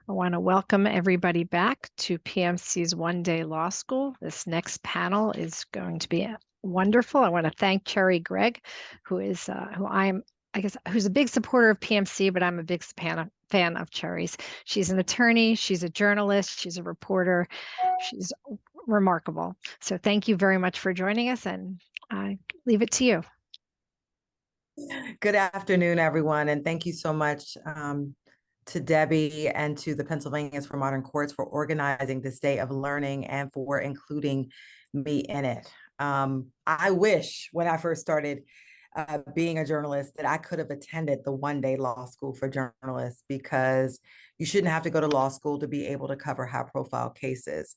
I want to welcome everybody back to PMC's One Day Law School. This next panel is going to be wonderful. I want to thank Cherri Gregg, who's a big supporter of PMC, but I'm a big fan of Cherri's. She's an attorney, she's a journalist, she's a reporter, she's remarkable. So thank you very much for joining us, and I leave it to you. Good afternoon, everyone, and thank you so much to Debbie and to the Pennsylvanians for Modern Courts for organizing this day of learning and for including me in it. I wish when I first started being a journalist that I could have attended the one-day law school for journalists, because you shouldn't have to go to law school to be able to cover high-profile cases.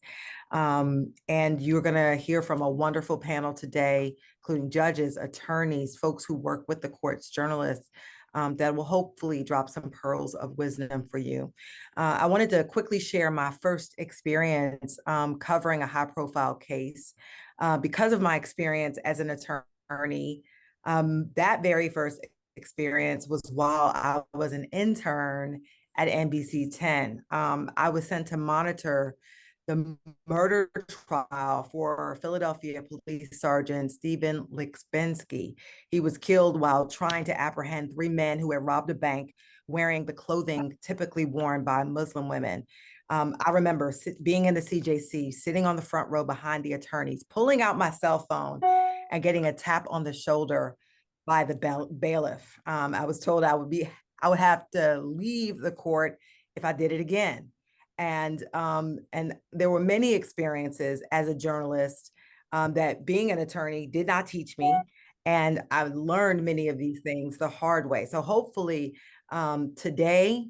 And you're going to hear from a wonderful panel today, including judges, attorneys, folks who work with the courts, journalists, that will hopefully drop some pearls of wisdom for you. I wanted to quickly share my first experience covering a high-profile case. Because of my experience as an attorney, that very first experience was while I was an intern at NBC 10. I was sent to monitor the murder trial for Philadelphia Police Sergeant Stephen Bendesky. He was killed while trying to apprehend 3 men who had robbed a bank wearing the clothing typically worn by Muslim women. I remember being in the CJC, sitting on the front row behind the attorneys, pulling out my cell phone and getting a tap on the shoulder by the bailiff. I was told I would have to leave the court if I did it again. And there were many experiences as a journalist that being an attorney did not teach me. And I learned many of these things the hard way. So hopefully today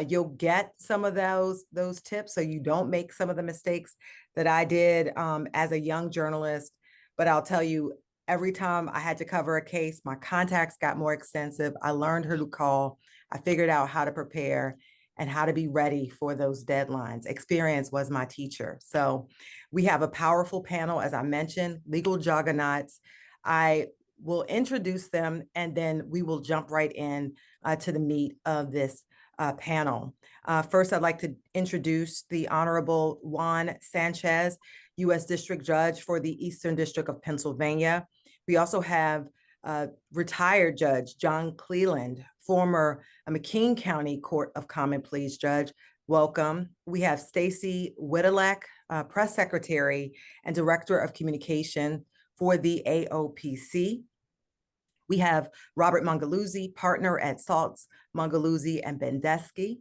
you'll get some of those tips so you don't make some of the mistakes that I did as a young journalist. But I'll tell you, every time I had to cover a case, my contacts got more extensive. I learned who to call. I figured out how to prepare and how to be ready for those deadlines. Experience was my teacher. So we have a powerful panel, as I mentioned, legal juggernauts. I will introduce them, and then we will jump right in to the meat of this panel. First, I'd like to introduce the Honorable Juan Sanchez, U.S. District Judge for the Eastern District of Pennsylvania. We also have retired Judge John Cleland, former McKean County Court of Common Pleas judge. Welcome. We have Stacey Witalec, Press Secretary and Director of Communication for the AOPC. We have Robert Mongeluzzi, partner at Saltz, Mongeluzzi and Bendesky.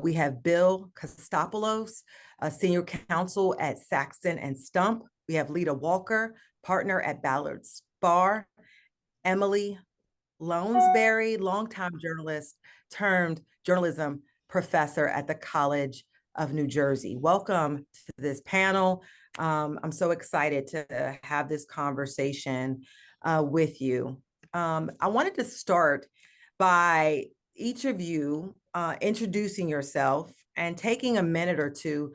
We have Bill Costopoulos, Senior Counsel at Saxton and Stump. We have Leita Walker, partner at Ballard, Spahr. Emilie Lounsberry, longtime journalist, turned journalism professor at the College of New Jersey. Welcome to this panel. I'm so excited to have this conversation with you. I wanted to start by each of you introducing yourself and taking a minute or two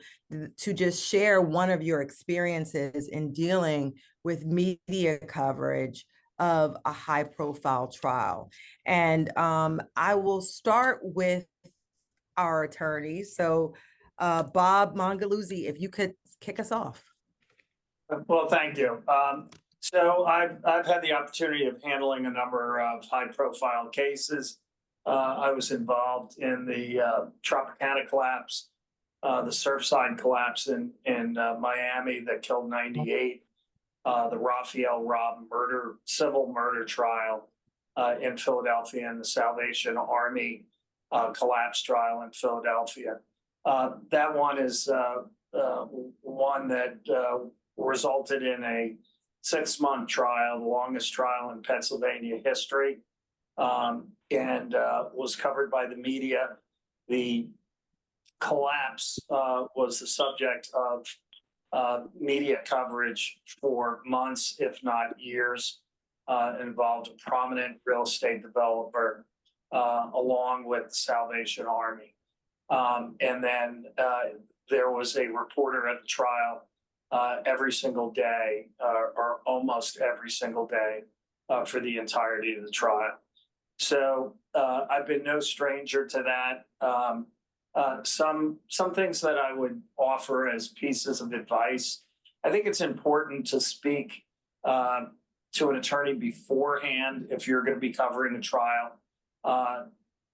to just share one of your experiences in dealing with media coverage of a high-profile trial. And I will start with our attorneys. So Bob Mongeluzzi, if you could kick us off. Well, thank you. So I've had the opportunity of handling a number of high-profile cases. I was involved in the Tropicana collapse, the Surfside collapse in Miami that killed 98, the Raphael Robb civil murder trial in Philadelphia, and the Salvation Army collapse trial in Philadelphia. That one is one that resulted in a 6-month trial, the longest trial in Pennsylvania history, and was covered by the media. The collapse was the subject of media coverage for months, if not years. Involved a prominent real estate developer along with the Salvation Army. And then there was a reporter at the trial every single day, or almost every single day, for the entirety of the trial. So I've been no stranger to that. some things that I would offer as pieces of advice. I think it's important to speak to an attorney beforehand if you're going to be covering a trial,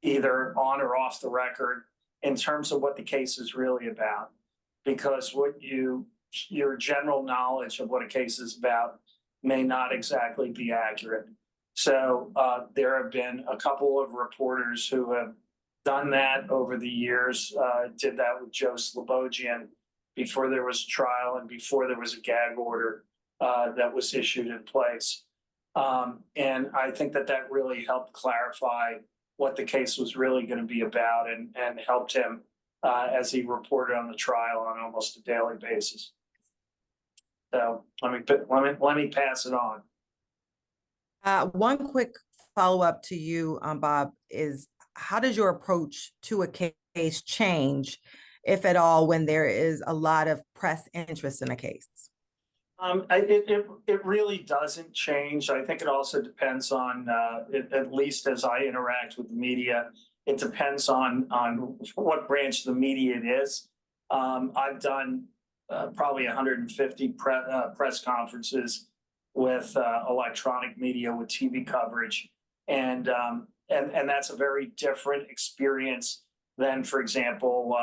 either on or off the record, in terms of what the case is really about. Because your general knowledge of what a case is about may not exactly be accurate. So there have been a couple of reporters who have done that over the years. Did that with Joe Slobodian before there was a trial and before there was a gag order that was issued in place. And I think that really helped clarify what the case was really going to be about, and helped him as he reported on the trial on almost a daily basis. So let me pass it on. One quick follow-up to you, Bob, is how does your approach to a case change, if at all, when there is a lot of press interest in a case? It really doesn't change. I think it also depends on, at least as I interact with the media, it depends on what branch of the media it is. I've done probably 150 press conferences with electronic media, with TV coverage, and that's a very different experience than, for example,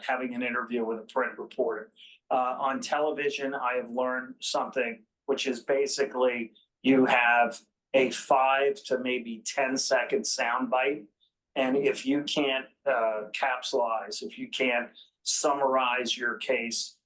having an interview with a print reporter. On television, I have learned something, which is basically you have a 5 to maybe 10-second soundbite, and if you can't capsulize, if you can't summarize your case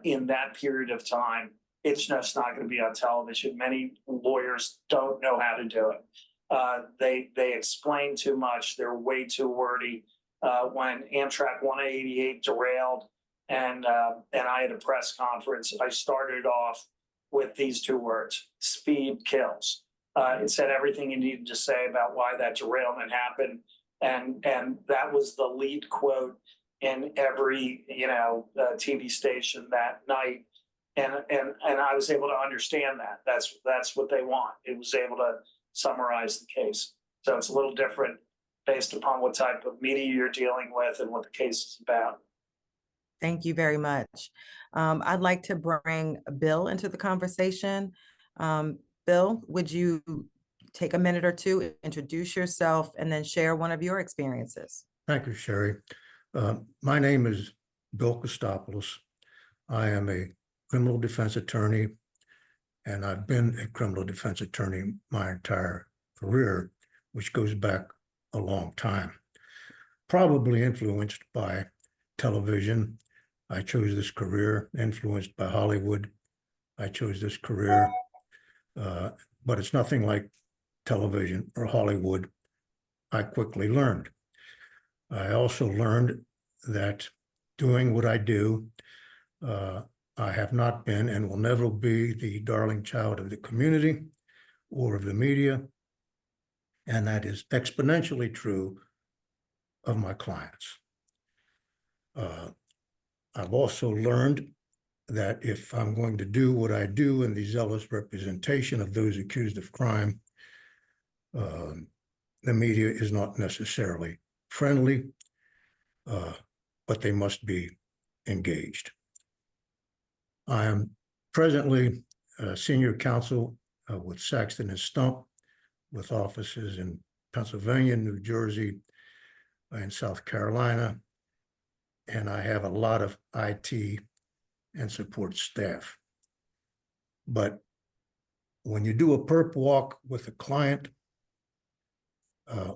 in that period of time, it's just not going to be on television. Many lawyers don't know how to do it. They explain too much. They're way too wordy. When Amtrak 188 derailed, and I had a press conference, I started off with these 2 words: speed kills. It said everything you needed to say about why that derailment happened, and that was the lead quote in every TV station that night. And I was able to understand that. That's what they want. It was able to summarize the case. So it's a little different based upon what type of media you're dealing with and what the case is about. Thank you very much. I'd like to bring Bill into the conversation. Bill, would you take a minute or two, introduce yourself, and then share one of your experiences? Thank you, Cherri. My name is Bill Costopoulos. I am a criminal defense attorney, and I've been a criminal defense attorney my entire career, which goes back a long time. Probably influenced by television. I chose this career. Influenced by Hollywood. I chose this career, but it's nothing like television or Hollywood. I quickly learned. I also learned that doing what I do, I have not been and will never be the darling child of the community or of the media, and that is exponentially true of my clients. I've also learned that if I'm going to do what I do in the zealous representation of those accused of crime, the media is not necessarily friendly, but they must be engaged. I am presently senior counsel with Saxton and Stump, with offices in Pennsylvania, New Jersey, and South Carolina, and I have a lot of IT and support staff. But when you do a perp walk with a client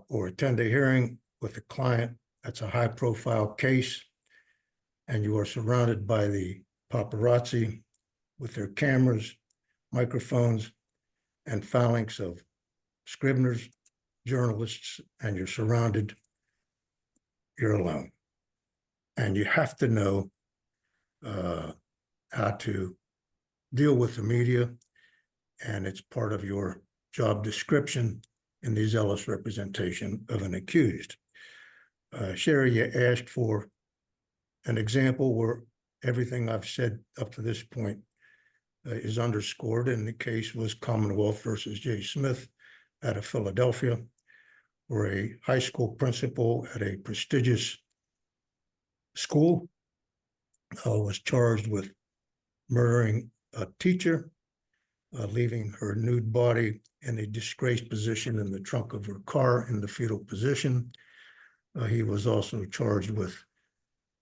or attend a hearing with a client that's a high-profile case, and you are surrounded by the paparazzi with their cameras, microphones, and phalanx of scriveners, journalists, and you're surrounded, you're alone. And you have to know how to deal with the media, and it's part of your job description in the zealous representation of an accused. Cherri, you asked for an example where everything I've said up to this point is underscored, and the case was Commonwealth versus J. Smith out of Philadelphia, where a high school principal at a prestigious school, was charged with murdering a teacher, leaving her nude body in a disgraced position in the trunk of her car in the fetal position. He was also charged with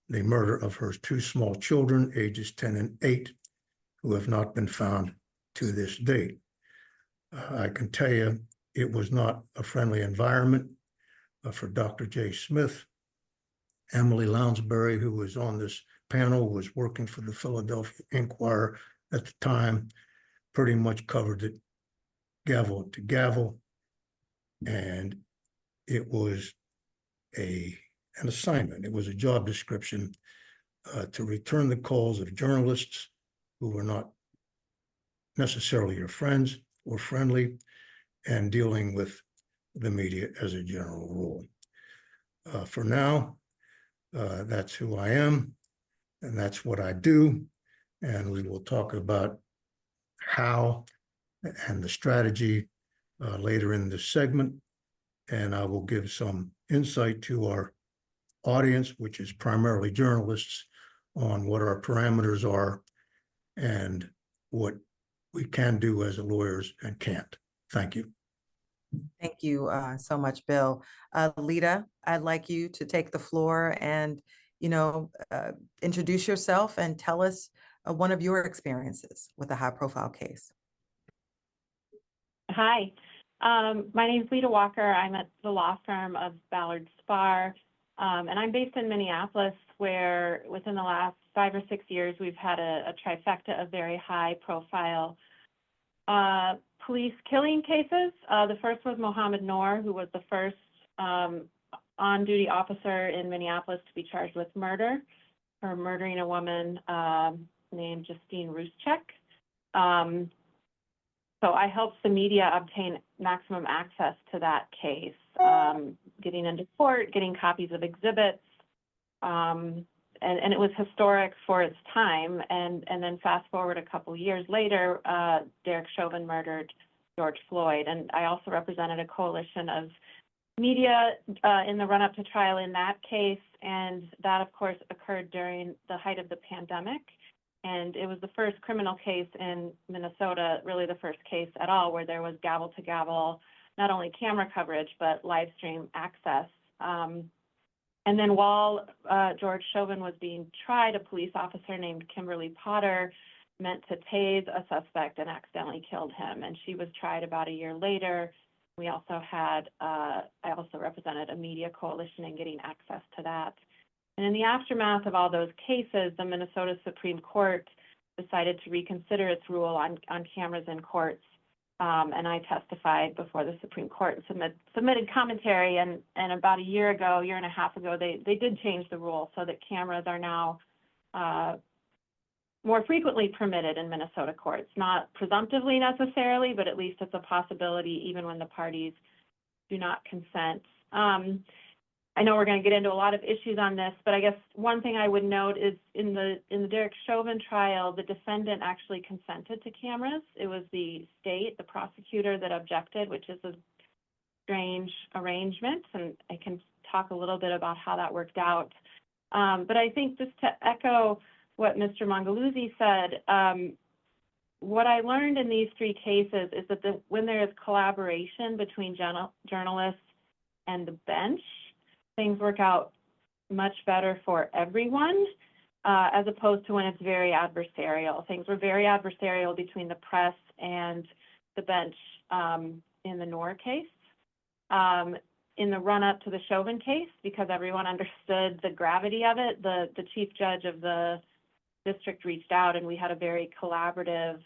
the murder of her two small children, ages 10 and 8, who have not been found to this date. I can tell you it was not a friendly environment for Dr. J. Smith. Emilie Lounsberry, who was on this panel, was working for the Philadelphia Inquirer at the time, pretty much covered it gavel to gavel. And it was an assignment. It was a job description to return the calls of journalists who were not necessarily your friends or friendly, and dealing with the media as a general rule. For now, that's who I am, and that's what I do. And we will talk about how and the strategy later in this segment. And I will give some insight to our audience, which is primarily journalists, on what our parameters are and what we can do as lawyers and can't. Thank you. Thank you so much, Bill. Leita, I'd like you to take the floor and, introduce yourself and tell us one of your experiences with a high-profile case. Hi, my name is Leita Walker. I'm at the law firm of Ballard, Spahr, and I'm based in Minneapolis, where within the last 5 or 6 years, we've had a trifecta of very high-profile police killing cases. The first was Mohammed Noor, who was the first on-duty officer in Minneapolis to be charged with murder for murdering a woman named Justine Ruszczyk. So I helped the media obtain maximum access to that case, getting into court, getting copies of exhibits, and it was historic for its time. And then fast forward a couple years later, Derek Chauvin murdered George Floyd. And I also represented a coalition of media in the run-up to trial in that case. And that, of course, occurred during the height of the pandemic. And it was the first criminal case in Minnesota, really the first case at all, where there was gavel-to-gavel, not only camera coverage, but live stream access. And then while George Chauvin was being tried, a police officer named Kimberly Potter meant to tase a suspect and accidentally killed him. And she was tried about a year later. We also had, I also represented a media coalition in getting access to that. And in the aftermath of all those cases, the Minnesota Supreme Court decided to reconsider its rule on cameras in courts. And I testified before the Supreme Court and submitted commentary. And about a year and a half ago, they did change the rule so that cameras are now more frequently permitted in Minnesota courts. Not presumptively necessarily, but at least it's a possibility even when the parties do not consent. I know we're going to get into a lot of issues on this, but I guess one thing I would note is in the Derek Chauvin trial, the defendant actually consented to cameras. It was the state, the prosecutor, that objected, which is a strange arrangement, and I can talk a little bit about how that worked out. But I think just to echo what Mr. Mongeluzzi said, what I learned in these 3 cases is that when there is collaboration between journalists and the bench, things work out much better for everyone, as opposed to when it's very adversarial. Things were very adversarial between the press and the bench in the Noor case. In the run-up to the Chauvin case, because everyone understood the gravity of it, the chief judge of the district reached out, and we had a very collaborative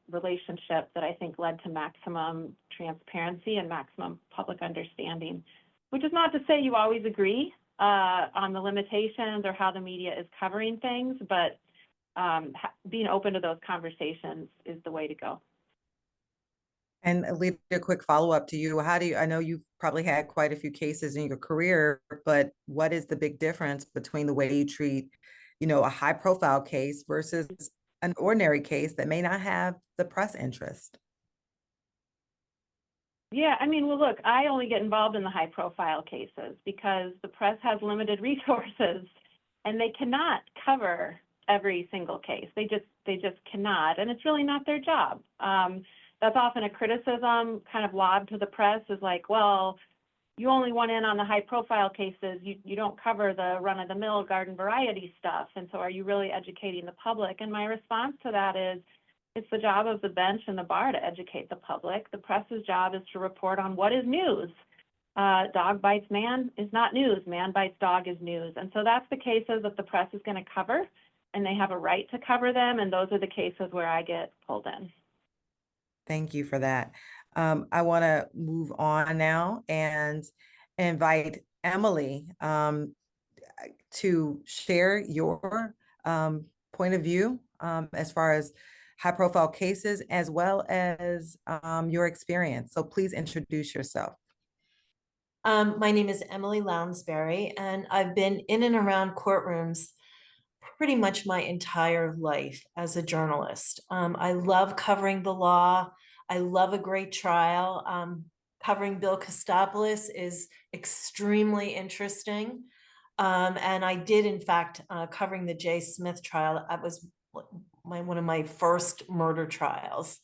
relationship that I think led to maximum transparency and maximum public understanding. Which is not to say you always agree on the limitations or how the media is covering things, but being open to those conversations is the way to go. And Leita, a quick follow-up to you. I know you've probably had quite a few cases in your career, but what is the big difference between the way you treat, a high-profile case versus an ordinary case that may not have the press interest? Yeah, well, look, I only get involved in the high-profile cases because the press has limited resources, and they cannot cover every single case. They just cannot, and it's really not their job. That's often a criticism kind of lobbed to the press, is like, well, you only want in on the high profile cases. You don't cover the run of the mill garden variety stuff. And so are you really educating the public? And my response to that is, it's the job of the bench and the bar to educate the public. The press's job is to report on what is news. Dog bites man is not news. Man bites dog is news. And so that's the cases that the press is going to cover, and they have a right to cover them. And those are the cases where I get pulled in. Thank you for that. I want to move on now and invite Emilie to share your point of view as far as high-profile cases, as well as your experience. So please introduce yourself. My name is Emilie Lounsberry, and I've been in and around courtrooms pretty much my entire life as a journalist. I love covering the law. I love a great trial. Covering Bill Costopoulos is extremely interesting. And I did, in fact, covering the J. Smith trial. That was one of my first murder trials.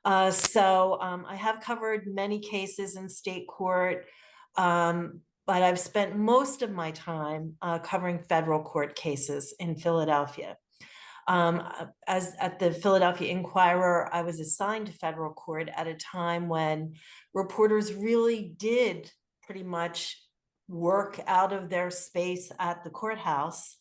So I have covered many cases in state court, but I've spent most of my time covering federal court cases in Philadelphia. As at the Philadelphia Inquirer, I was assigned to federal court at a time when reporters really did pretty much work out of their space at the courthouse.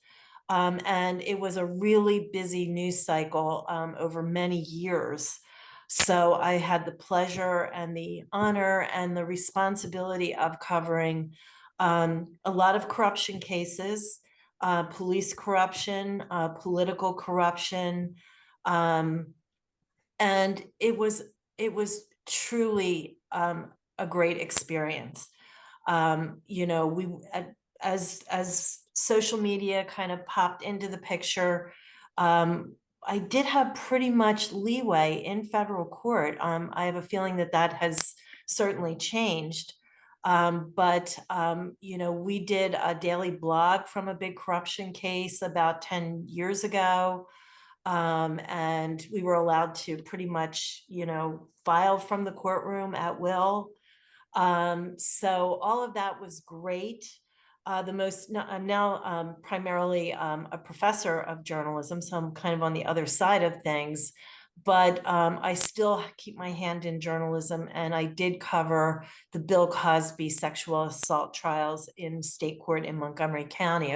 And it was a really busy news cycle over many years. So I had the pleasure and the honor and the responsibility of covering a lot of corruption cases, police corruption, political corruption. And it was truly a great experience. You know, as social media kind of popped into the picture, I did have pretty much leeway in federal court. I have a feeling that has certainly changed. But you know, we did a daily blog from a big corruption case about 10 years ago. And we were allowed to pretty much, you know, file from the courtroom at will. So all of that was great. I'm now primarily a professor of journalism, so I'm kind of on the other side of things, but I still keep my hand in journalism, and I did cover the Bill Cosby sexual assault trials in state court in Montgomery County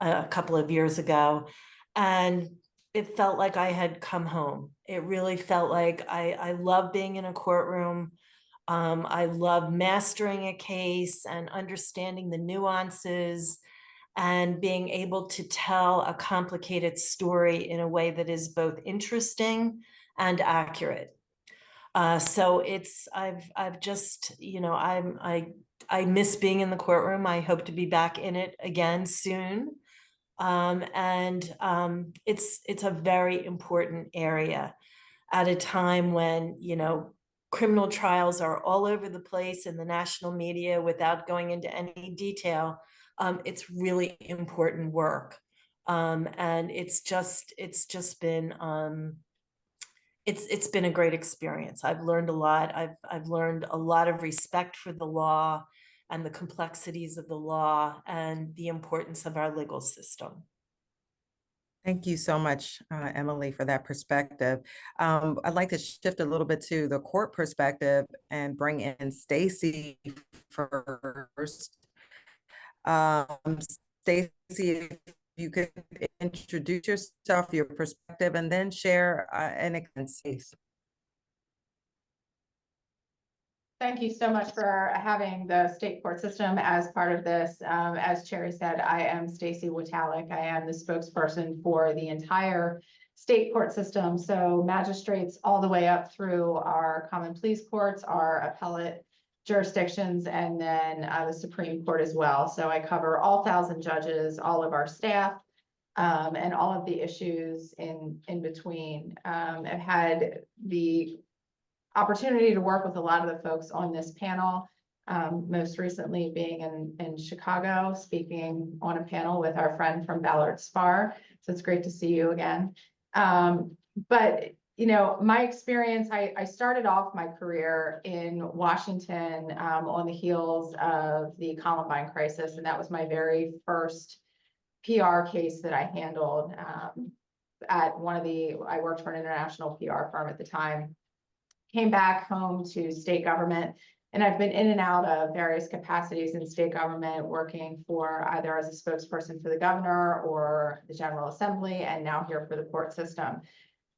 a couple of years ago, and it felt like I had come home. It really felt like I love being in a courtroom. I love mastering a case and understanding the nuances and being able to tell a complicated story in a way that is both interesting and accurate. So I've just, you know, I miss being in the courtroom. I hope to be back in it again soon. It's a very important area at a time when, you know, criminal trials are all over the place in the national media. Without going into any detail, it's really important work. And it's just been, it's been a great experience. I've learned a lot. I've learned a lot of respect for the law and the complexities of the law and the importance of our legal system. Thank you so much, Emilie, for that perspective. I'd like to shift a little bit to the court perspective and bring in Stacey first. Stacey, if you could introduce yourself, your perspective, and then share an experience. Thank you so much for having the state court system as part of this. As Cherri said, I am Stacey Witalec. I am the spokesperson for the entire state court system. So magistrates all the way up through our common pleas courts, our appellate jurisdictions, and then the Supreme Court as well. So I cover all 1,000 judges, all of our staff, and all of the issues in between. I've had the opportunity to work with a lot of the folks on this panel. most recently being in Chicago, speaking on a panel with our friend from Ballard Spahr. So it's great to see you again. But you know, my experience, I started off my career in Washington on the heels of the Columbine crisis, and that was my very first PR case that I handled at I worked for an international PR firm at the time. Came back home to state government, and I've been in and out of various capacities in state government, working for either as a spokesperson for the governor or the General Assembly, and now here for the court system.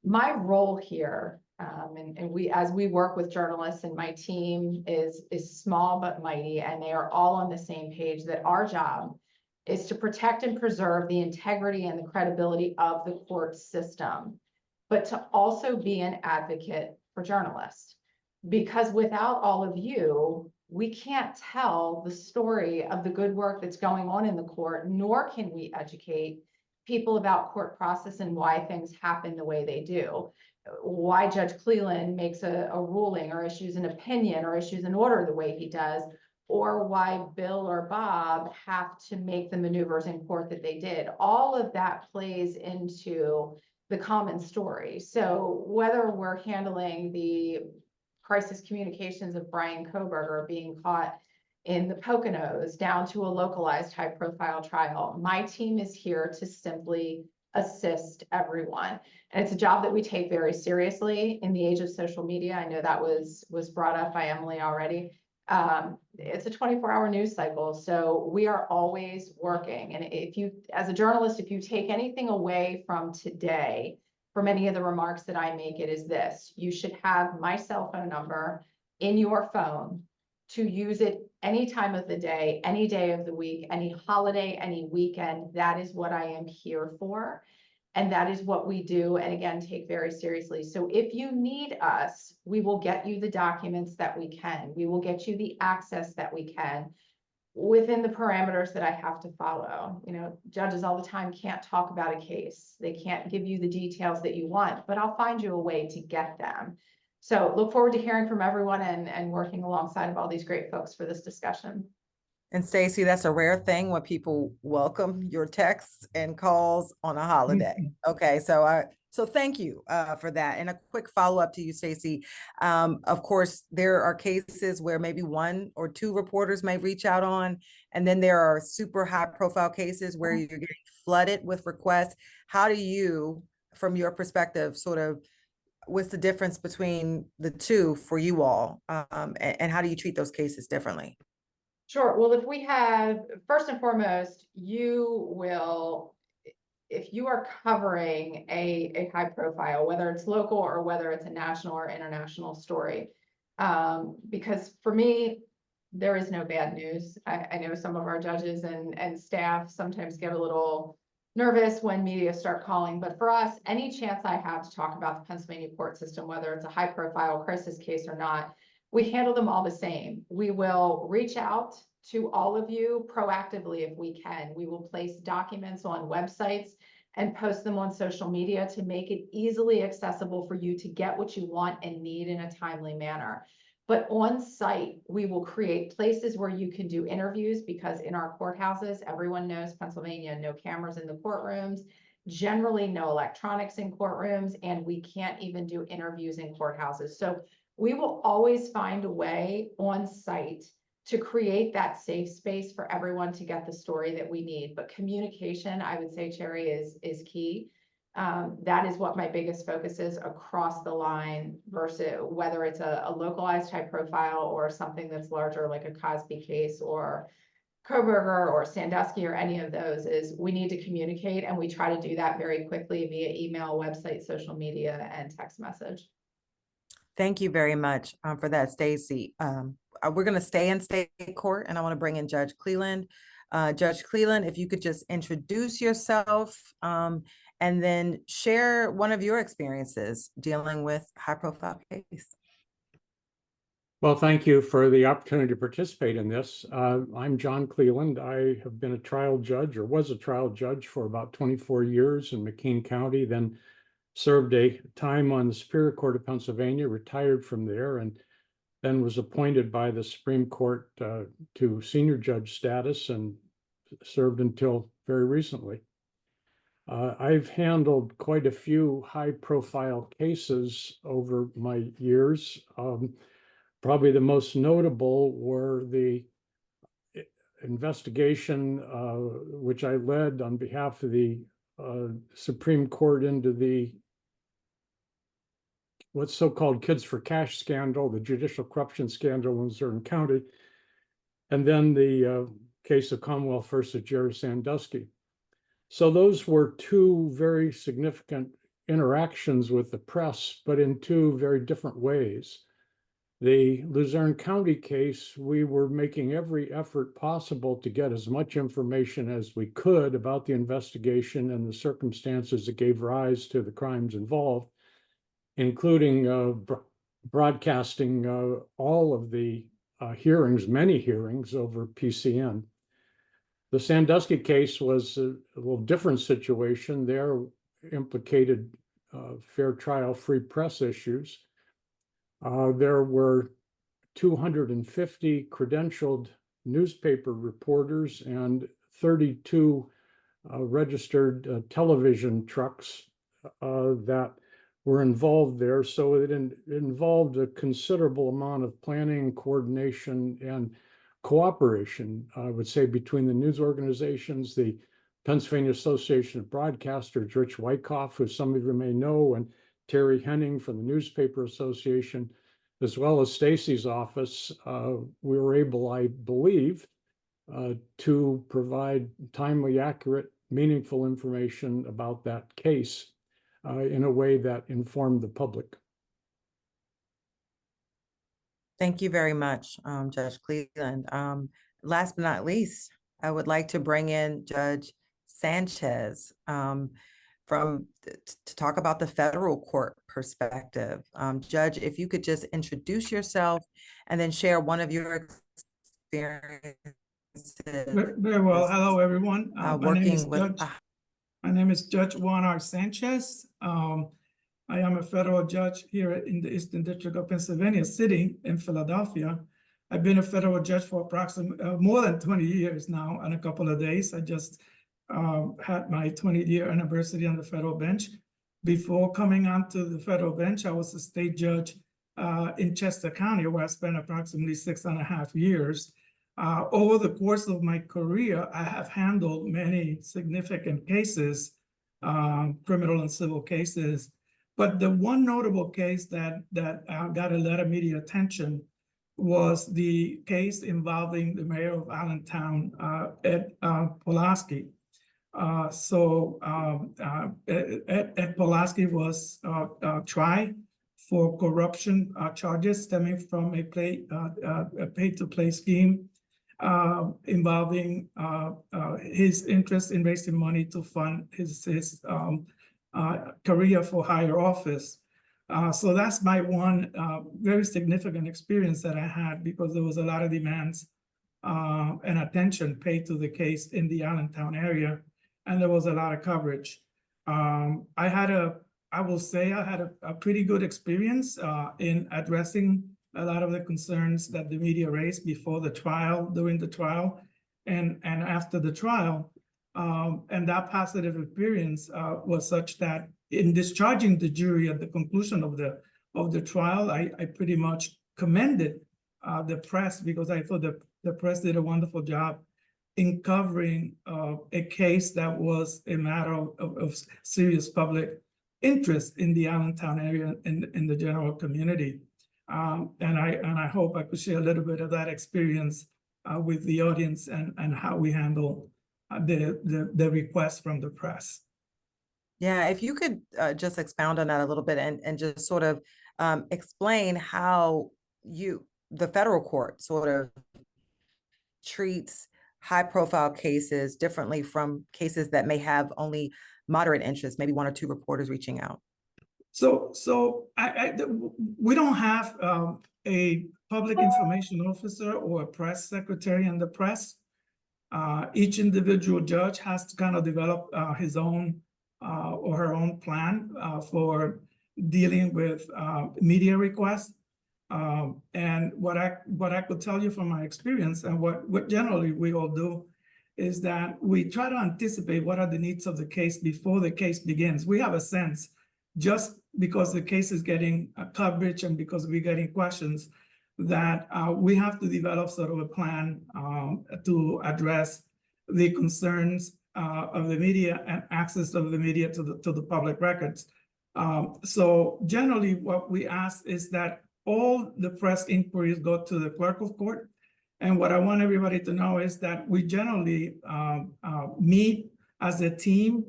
My role here, and as we work with journalists, and my team is small but mighty, and they are all on the same page that our job is to protect and preserve the integrity and the credibility of the court system, but to also be an advocate for journalists. Because without all of you, we can't tell the story of the good work that's going on in the court, nor can we educate people about court process and why things happen the way they do. Why Judge Cleland makes a ruling or issues an opinion or issues an order the way he does, or why Bill or Bob have to make the maneuvers in court that they did. All of that plays into the common story. So whether we're handling the crisis communications of Brian Kohberger being caught in the Poconos down to a localized high-profile trial, my team is here to simply assist everyone. And it's a job that we take very seriously in the age of social media. I know that was brought up by Emilie already. It's a 24-hour news cycle, so we are always working. And if you, as a journalist, if you take anything away from today, from any of the remarks that I make, it is this: you should have my cell phone number in your phone to use it any time of the day, any day of the week, any holiday, any weekend. That is what I am here for. And that is what we do, and again, take very seriously. So if you need us, we will get you the documents that we can. We will get you the access that we can within the parameters that I have to follow. You know, judges all the time can't talk about a case. They can't give you the details that you want, but I'll find you a way to get them. So look forward to hearing from everyone and working alongside of all these great folks for this discussion. And Stacey, that's a rare thing when people welcome your texts and calls on a holiday. Okay, so thank you for that. And a quick follow-up to you, Stacey. Of course, there are cases where maybe one or two reporters may reach out on, and then there are super high-profile cases where you're getting flooded with requests. How do you, from your perspective, sort of, what's the difference between the two for you all, and how do you treat those cases differently? Sure. Well, if we have, first and foremost, you will, if you are covering a high profile, whether it's local or whether it's a national or international story, because for me, there is no bad news. I know some of our judges and staff sometimes get a little nervous when media start calling, but for us, any chance I have to talk about the Pennsylvania court system, whether it's a high profile crisis case or not, we handle them all the same. We will reach out to all of you proactively if we can. We will place documents on websites and post them on social media to make it easily accessible for you to get what you want and need in a timely manner. But on site, we will create places where you can do interviews, because in our courthouses, everyone knows Pennsylvania, no cameras in the courtrooms, generally no electronics in courtrooms, and we can't even do interviews in courthouses. So we will always find a way on site to create that safe space for everyone to get the story that we need. But communication, I would say, Cherri, is key. That is what my biggest focus is across the line, versus whether it's a localized high profile or something that's larger, like a Cosby case or Kohberger or Bendesky or any of those, is we need to communicate, and we try to do that very quickly via email, website, social media, and text message. Thank you very much for that, Stacey. We're going to stay in state court, and I want to bring in Judge Cleland. Judge Cleland, if you could just introduce yourself and then share one of your experiences dealing with high-profile case. Well, thank you for the opportunity to participate in this. I'm John Cleland. I have been a trial judge, or was a trial judge, for about 24 years in McKean County, then served a time on the Superior Court of Pennsylvania, retired from there, and then was appointed by the Supreme Court to senior judge status and served until very recently. I've handled quite a few high-profile cases over my years. Probably the most notable were the investigation which I led on behalf of the Supreme Court into the what's so-called Kids for Cash scandal, the judicial corruption scandal in Luzerne County, and then the case of Commonwealth versus Jerry Sandusky. So those were two very significant interactions with the press, but in two very different ways. The Luzerne County case, we were making every effort possible to get as much information as we could about the investigation and the circumstances that gave rise to the crimes involved, including broadcasting all of the hearings, many hearings over PCN. The Sandusky case was a little different situation. There implicated fair trial, free press issues. There were 250 credentialed newspaper reporters and 32 registered television trucks that were involved there. So it involved a considerable amount of planning, coordination, and cooperation, I would say, between the news organizations, the Pennsylvania Association of Broadcasters, Rich Wyckoff, who some of you may know, and Terry Henning from the Newspaper Association, as well as Stacey's office. We were able, I believe, to provide timely, accurate, meaningful information about that case in a way that informed the public. Thank you very much, Judge Cleland. Last but not least, I would like to bring in Judge Sanchez to talk about the federal court perspective. Judge, if you could just introduce yourself and then share one of your experiences. Very well. Hello, everyone. My name is Judge Juan Sanchez. I am a federal judge here in the Eastern District of Pennsylvania, sitting in Philadelphia. I've been a federal judge for approximately more than 20 years now, and a couple of days. I just had my 20th-year anniversary on the federal bench. Before coming onto the federal bench, I was a state judge in Chester County, where I spent approximately 6.5 years. Over the course of my career, I have handled many significant cases, criminal and civil cases. But the one notable case that got a lot of media attention was the case involving the mayor of Allentown, Ed Pulaski. Ed Pulaski was tried for corruption charges stemming from a pay-to-play scheme involving his interest in raising money to fund his career for higher office. So that's my one very significant experience that I had, because there was a lot of demands and attention paid to the case in the Allentown area, and there was a lot of coverage. I will say I had a pretty good experience in addressing a lot of the concerns that the media raised before the trial, during the trial, and after the trial. And that positive experience was such that in discharging the jury at the conclusion of the trial, I pretty much commended the press, because I thought the press did a wonderful job in covering a case that was a matter of serious public interest in the Allentown area and in the general community. And I hope I could share a little bit of that experience with the audience and how we handle the request from the press. Yeah, if you could just expound on that a little bit and just sort of explain how the federal court sort of treats high-profile cases differently from cases that may have only moderate interest, maybe one or two reporters reaching out. So we don't have a public information officer or a press secretary in the press. Each individual judge has to kind of develop his own or her own plan for dealing with media requests. And what I could tell you from my experience and what generally we all do is that we try to anticipate what are the needs of the case before the case begins. We have a sense, just because the case is getting coverage and because we're getting questions, that we have to develop sort of a plan to address the concerns of the media and access of the media to the public records. So generally what we ask is that all the press inquiries go to the clerk of court. And what I want everybody to know is that we generally meet as a team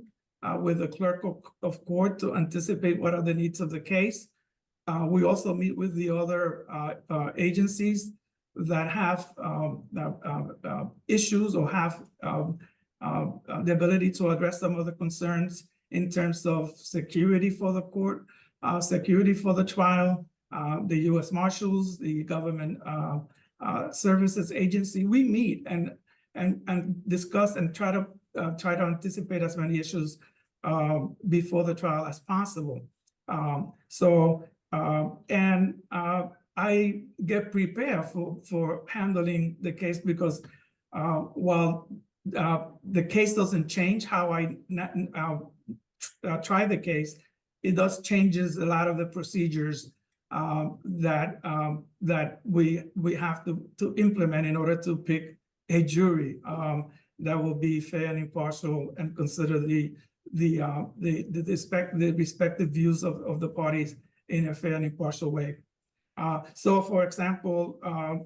with the clerk of court to anticipate what are the needs of the case. We also meet with the other agencies that have issues or have the ability to address some of the concerns in terms of security for the court, security for the trial, the U.S. Marshals, the government services agency. We meet and discuss and try to anticipate as many issues before the trial as possible. I get prepared for handling the case because while the case doesn't change how I try the case, it does changes a lot of the procedures that we have to implement in order to pick a jury that will be fair and impartial and consider the respective views of the parties in a fair and impartial way. So for example,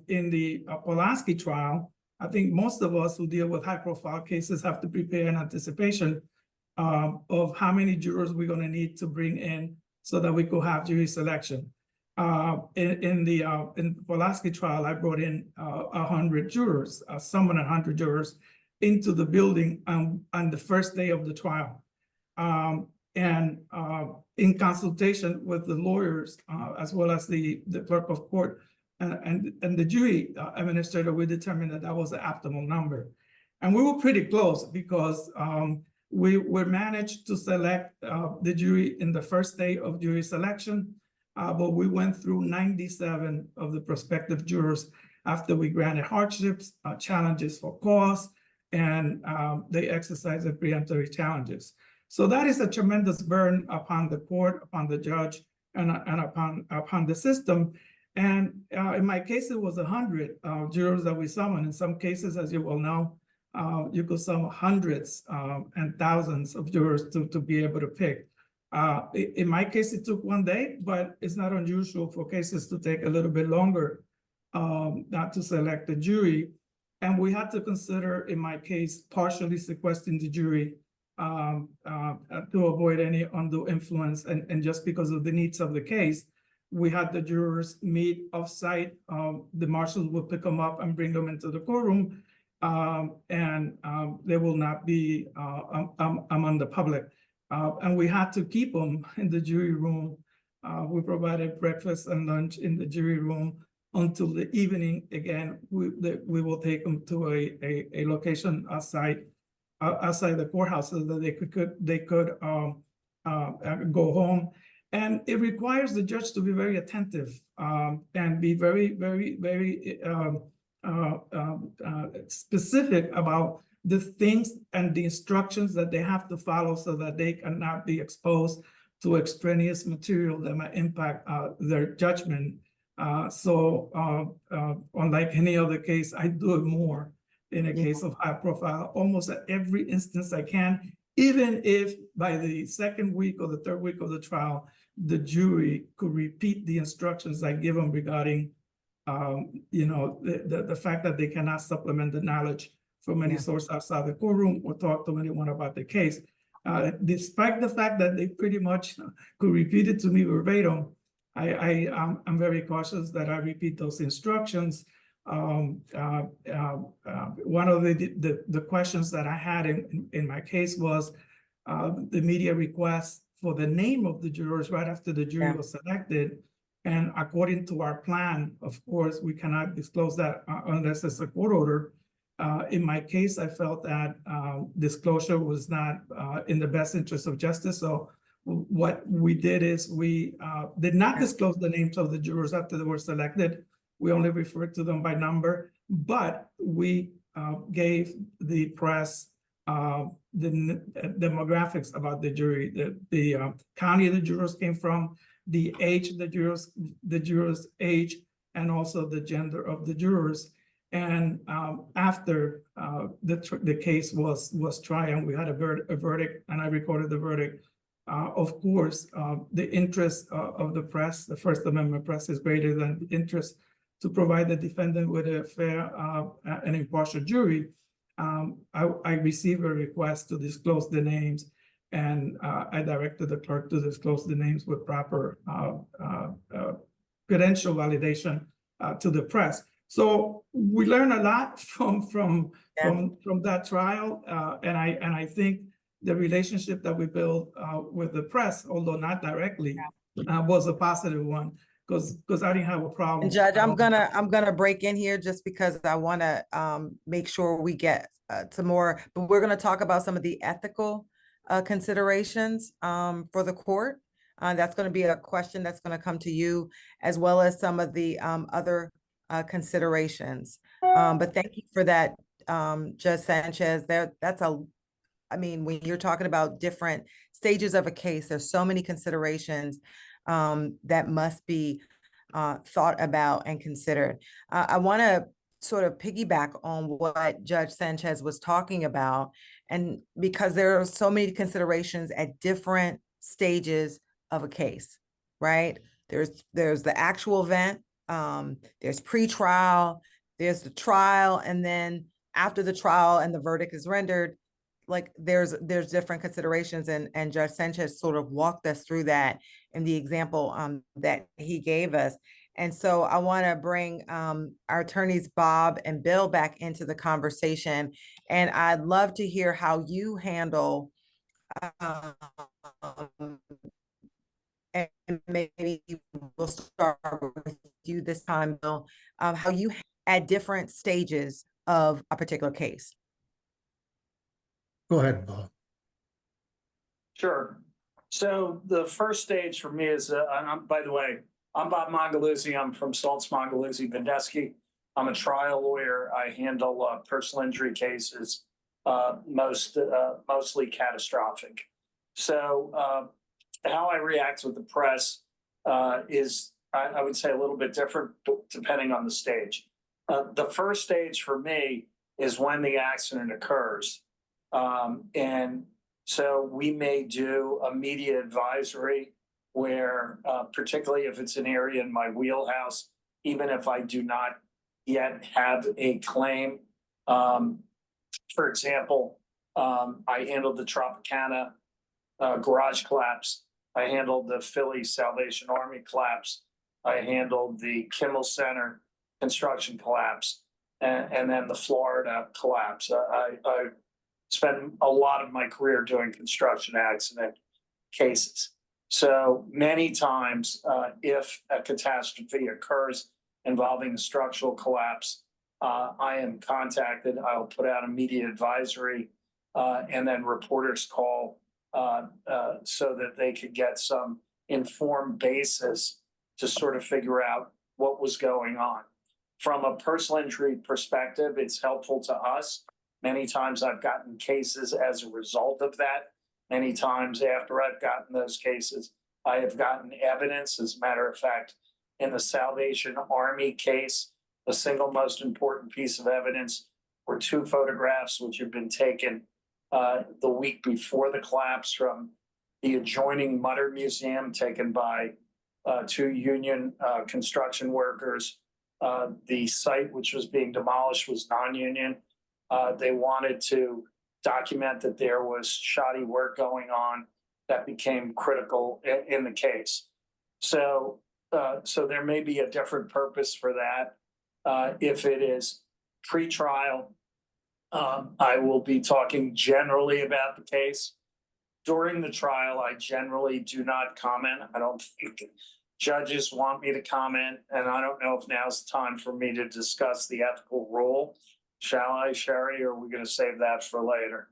in the Pulaski trial, I think most of us who deal with high profile cases have to prepare in anticipation of how many jurors we're going to need to bring in so that we could have jury selection. In the Pulaski trial, I brought in 100 jurors, 100 jurors into the building on the first day of the trial. And in consultation with the lawyers, as well as the clerk of court and the jury administrator, we determined that was the optimal number. And we were pretty close because we managed to select the jury in the first day of jury selection, but we went through 97 of the prospective jurors after we granted hardships, challenges for cause, and they exercised the preemptory challenges. So that is a tremendous burden upon the court, upon the judge, and upon the system. And in my case, it was 100 jurors that we summoned. In some cases, as you well know, you could summon hundreds and thousands of jurors to be able to pick. In my case, it took 1 day, but it's not unusual for cases to take a little bit longer not to select the jury. And we had to consider, in my case, partially sequestering the jury to avoid any undue influence. And just because of the needs of the case, we had the jurors meet off-site. The marshals would pick them up and bring them into the courtroom, and they will not be among the public. And we had to keep them in the jury room. We provided breakfast and lunch in the jury room until the evening. Again, we will take them to a location outside the courthouse so that they could go home. And it requires the judge to be very attentive and be very, very, very specific about the things and the instructions that they have to follow so that they cannot be exposed to extraneous material that might impact their judgment. So unlike any other case, I do it more in a case of high profile, almost at every instance I can, even if by the second week or the third week of the trial, the jury could repeat the instructions I give them regarding, the fact that they cannot supplement the knowledge from any source outside the courtroom or talk to anyone about the case. Despite the fact that they pretty much could repeat it to me verbatim, I'm very cautious that I repeat those instructions. One of the questions that I had in my case was the media request for the name of the jurors right after the jury was selected. And according to our plan, of course, we cannot disclose that unless it's a court order. In my case, I felt that disclosure was not in the best interest of justice. So what we did is we did not disclose the names of the jurors after they were selected. We only referred to them by number, but we gave the press the demographics about the jury, the county the jurors came from, the age of the jurors' age, and also the gender of the jurors. And after the case was tried and we had a verdict, and I recorded the verdict, of course, the interest of the press, the First Amendment press, is greater than the interest to provide the defendant with a fair and impartial jury. I received a request to disclose the names, and I directed the clerk to disclose the names with proper credential validation to the press. So we learned a lot from that trial, and I think the relationship that we built with the press, although not directly, was a positive one, because I didn't have a problem. And Judge, I'm gonna break in here just because I want to make sure we get to more, but we're going to talk about some of the ethical considerations for the court. That's going to be a question that's going to come to you, as well as some of the other considerations. But thank you for that, Judge Sanchez. I mean, when you're talking about different stages of a case, there's so many considerations that must be thought about and considered. I want to sort of piggyback on what Judge Sanchez was talking about, and because there are so many considerations at different stages of a case, right? There's the actual event, there's pre-trial, there's the trial, and then after the trial and the verdict is rendered, like there's different considerations, and Judge Sanchez sort of walked us through that in the example that he gave us. And so I want to bring our attorneys Bob and Bill back into the conversation, and I'd love to hear how you handle and maybe we'll start with you this time, Bill, how you at different stages of a particular case. Go ahead, Bob. Sure. So the first stage for me is, by the way, I'm Bob Mongeluzzi. I'm from Saltz, Mongeluzzi, Bendesky. I'm a trial lawyer. I handle personal injury cases, mostly catastrophic. So how I react with the press is, I would say, a little bit different depending on the stage. The first stage for me is when the accident occurs. And so we may do a media advisory where, particularly if it's an area in my wheelhouse, even if I do not yet have a claim. For example, I handled the Tropicana garage collapse. I handled the Philly Salvation Army collapse. I handled the Kimmel Center construction collapse, and then the Florida collapse. I spent a lot of my career doing construction accident cases. So many times, if a catastrophe occurs involving a structural collapse, I am contacted. I'll put out a media advisory, and then reporters call so that they could get some informed basis to sort of figure out what was going on. From a personal injury perspective, it's helpful to us. Many times I've gotten cases as a result of that. Many times after I've gotten those cases, I have gotten evidence. As a matter of fact, in the Salvation Army case, the single most important piece of evidence were 2 photographs which had been taken the week before the collapse from the adjoining Mutter Museum, taken by 2 union construction workers. The site which was being demolished was non-union. They wanted to document that there was shoddy work going on that became critical in the case. So there may be a different purpose for that. If it is pre-trial, I will be talking generally about the case. During the trial, I generally do not comment. I don't think judges want me to comment, and I don't know if now's the time for me to discuss the ethical rule. Shall I, Cherri, or are we going to save that for later?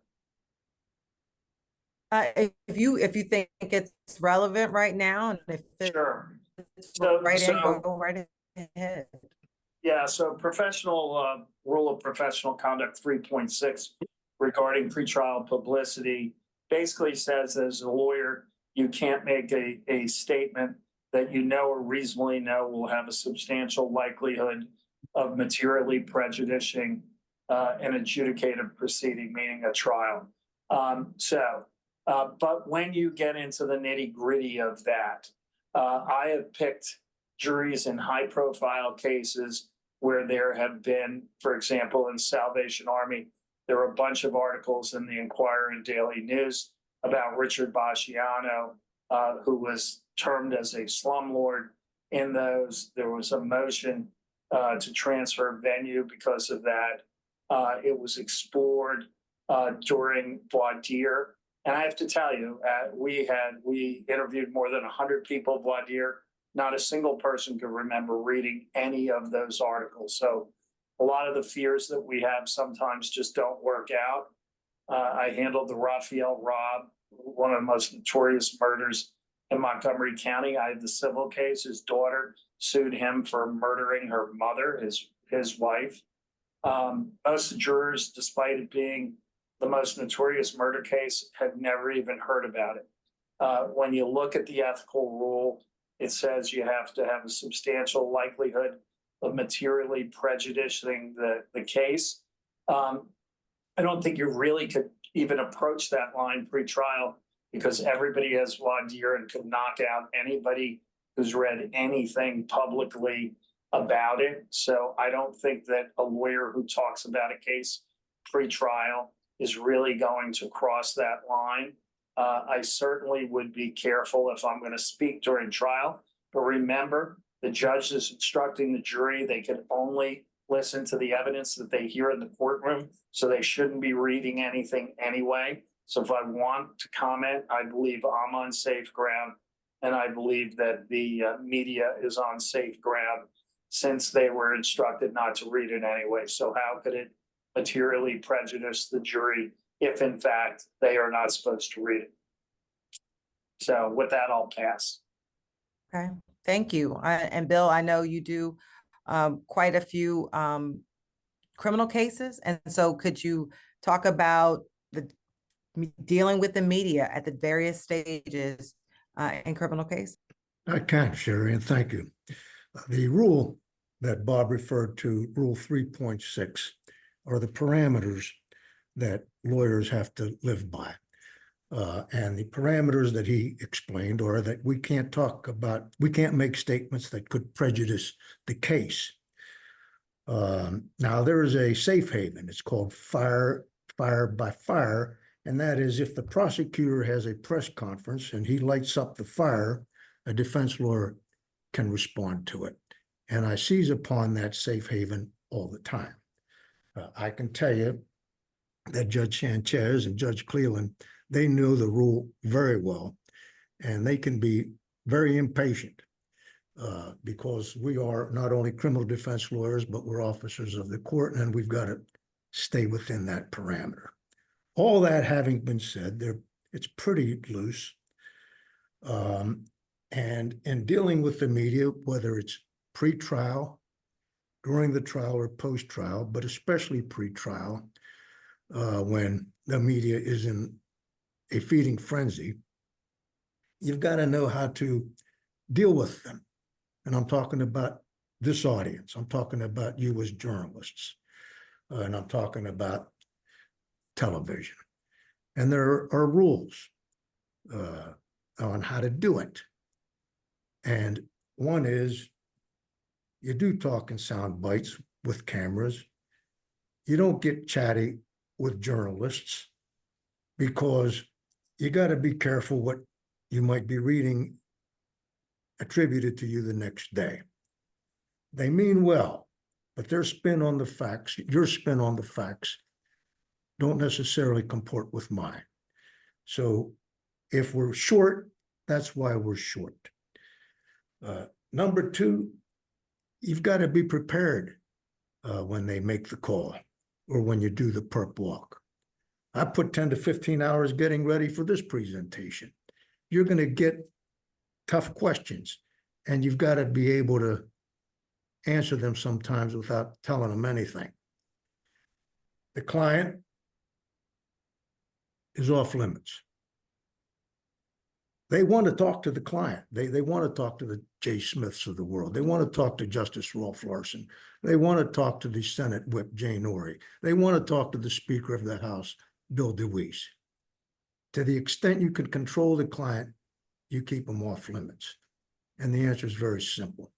If you think it's relevant right now, and if it's Sure. right in, So go right ahead. yeah, so professional rule of professional conduct 3.6 regarding pretrial publicity basically says, as a lawyer, you can't make a statement that you know or reasonably know will have a substantial likelihood of materially prejudicing an adjudicative proceeding, meaning a trial. But when you get into the nitty gritty of that, I have picked juries in high profile cases where there have been, for example, in Salvation Army, there were a bunch of articles in the Enquirer and Daily News about Richard Basciano, who was termed as a slumlord. In those, there was a motion to transfer venue because of that. It was explored during voir dire. And I have to tell you, we interviewed more than 100 people voir dire. Not a single person could remember reading any of those articles. So a lot of the fears that we have sometimes just don't work out. I handled the Raphael Robb, one of the most notorious murders in Montgomery County. I had the civil case. His daughter sued him for murdering her mother, his wife. Most jurors, despite it being the most notorious murder case, had never even heard about it. When you look at the ethical rule, it says you have to have a substantial likelihood of materially prejudicing the case. I don't think you really could even approach that line pre-trial, because everybody has voir dire and could knock out anybody who's read anything publicly about it. So I don't think that a lawyer who talks about a case pre-trial is really going to cross that line. I certainly would be careful if I'm going to speak during trial. But remember, the judge is instructing the jury. They can only listen to the evidence that they hear in the courtroom, so they shouldn't be reading anything anyway. So if I want to comment, I believe I'm on safe ground, and I believe that the media is on safe ground, since they were instructed not to read it anyway. So how could it materially prejudice the jury if, in fact, they are not supposed to read it? So with that, I'll pass. Okay, thank you. And Bill, I know you do quite a few criminal cases. And so could you talk about dealing with the media at the various stages in criminal case? I can, Cherri, and thank you. The rule that Bob referred to, Rule 3.6, are the parameters that lawyers have to live by. And the parameters that he explained are that we can't make statements that could prejudice the case. Now, there is a safe haven. It's called fire by fire. And that is, if the prosecutor has a press conference and he lights up the fire, a defense lawyer can respond to it. And I seize upon that safe haven all the time. I can tell you that Judge Sanchez and Judge Cleland, they know the rule very well, and they can be very impatient because we are not only criminal defense lawyers, but we're officers of the court, and we've got to stay within that parameter. All that having been said, it's pretty loose. And in dealing with the media, whether it's pre-trial, during the trial, or post-trial, but especially pre-trial, when the media is in a feeding frenzy, you've got to know how to deal with them. And I'm talking about this audience. I'm talking about you as journalists. And I'm talking about television. And there are rules on how to do it. And one is, you do talk in sound bites with cameras. You don't get chatty with journalists, because you got to be careful what you might be reading attributed to you the next day. They mean well, but their spin on the facts, your spin on the facts, don't necessarily comport with mine. So if we're short, that's why we're short. Number two, you've got to be prepared when they make the call or when you do the perp walk. I put 10 to 15 hours getting ready for this presentation. You're going to get tough questions, and you've got to be able to answer them sometimes without telling them anything. The client is off limits. They want to talk to the client. They want to talk to the Jay Smiths of the world. They want to talk to Justice Rolf Larson. They want to talk to the Senate Whip Jane Orey. They want to talk to the Speaker of the House, Bill DeWeese. To the extent you can control the client, you keep them off limits. And the answer is very simple.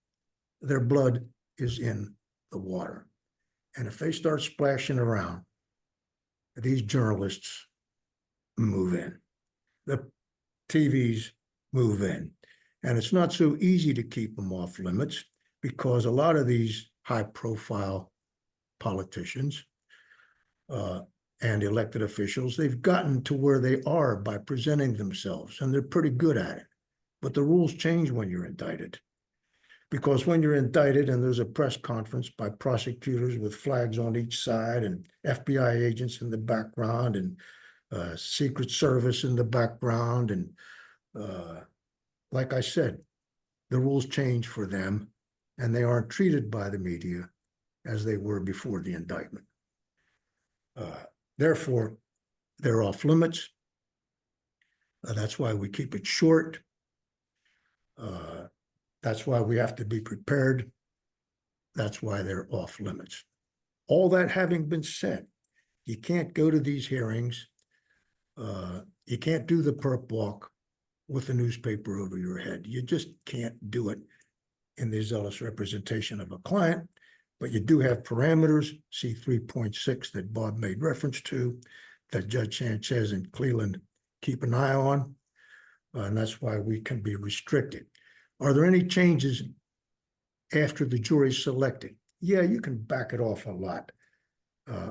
Their blood is in the water. And if they start splashing around, these journalists move in. The TVs move in. And it's not so easy to keep them off limits because a lot of these high-profile politicians and elected officials, they've gotten to where they are by presenting themselves, and they're pretty good at it. But the rules change when you're indicted. Because when you're indicted and there's a press conference by prosecutors with flags on each side and FBI agents in the background and Secret Service in the background, and like I said, the rules change for them, and they aren't treated by the media as they were before the indictment. Therefore, they're off limits. That's why we keep it short. That's why we have to be prepared. That's why they're off limits. All that having been said, you can't go to these hearings. You can't do the perp walk with a newspaper over your head. You just can't do it in the zealous representation of a client, but you do have parameters, see 3.6 that Bob made reference to, that Judge Sanchez and Cleland keep an eye on, and that's why we can be restricted. Are there any changes after the jury's selected? Yeah, you can back it off a lot.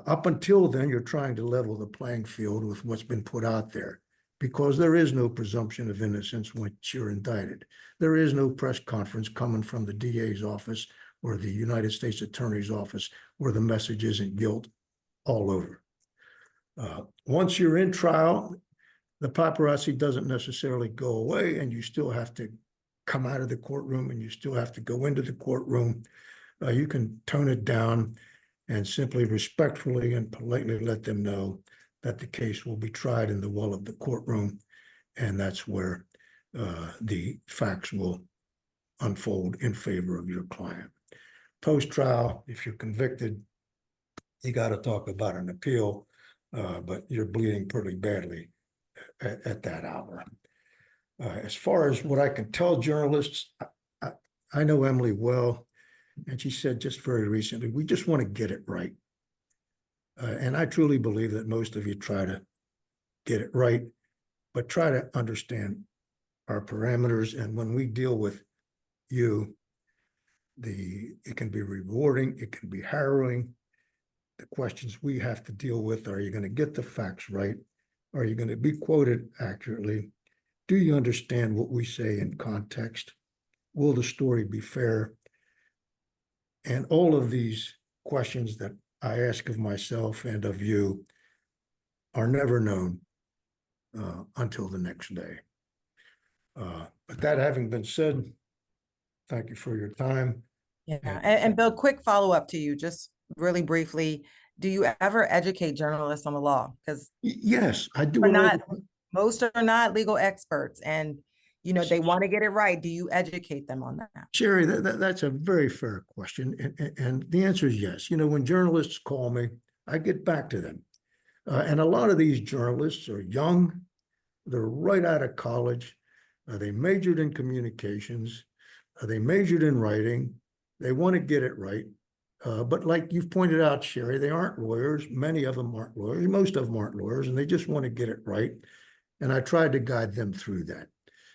Up until then, you're trying to level the playing field with what's been put out there, because there is no presumption of innocence once you're indicted. There is no press conference coming from the DA's office or the United States Attorney's office where the message isn't guilt all over. Once you're in trial, the paparazzi doesn't necessarily go away, and you still have to come out of the courtroom, and you still have to go into the courtroom. You can tone it down and simply respectfully and politely let them know that the case will be tried in the well of the courtroom, and that's where the facts will unfold in favor of your client. Post-trial, if you're convicted, you got to talk about an appeal, but you're bleeding pretty badly at that hour. As far as what I can tell journalists, I know Emilie well, and she said just very recently, we just want to get it right. And I truly believe that most of you try to get it right, but try to understand our parameters. And when we deal with you, it can be rewarding, it can be harrowing. The questions we have to deal with: are you going to get the facts right? Are you going to be quoted accurately? Do you understand what we say in context? Will the story be fair? And all of these questions that I ask of myself and of you are never known until the next day. But that having been said, thank you for your time. Yeah, and Bill, quick follow-up to you, just really briefly. Do you ever educate journalists on the law? Because yes, I do. Most are not legal experts, and they want to get it right. Do you educate them on that? Cherri, that's a very fair question, and the answer is yes. When journalists call me, I get back to them, and a lot of these journalists are young. They're right out of college. They majored in communications. They majored in writing. They want to get it right. But like you've pointed out, Cherri, they aren't lawyers. Many of them aren't lawyers. Most of them aren't lawyers, and they just want to get it right. And I tried to guide them through that.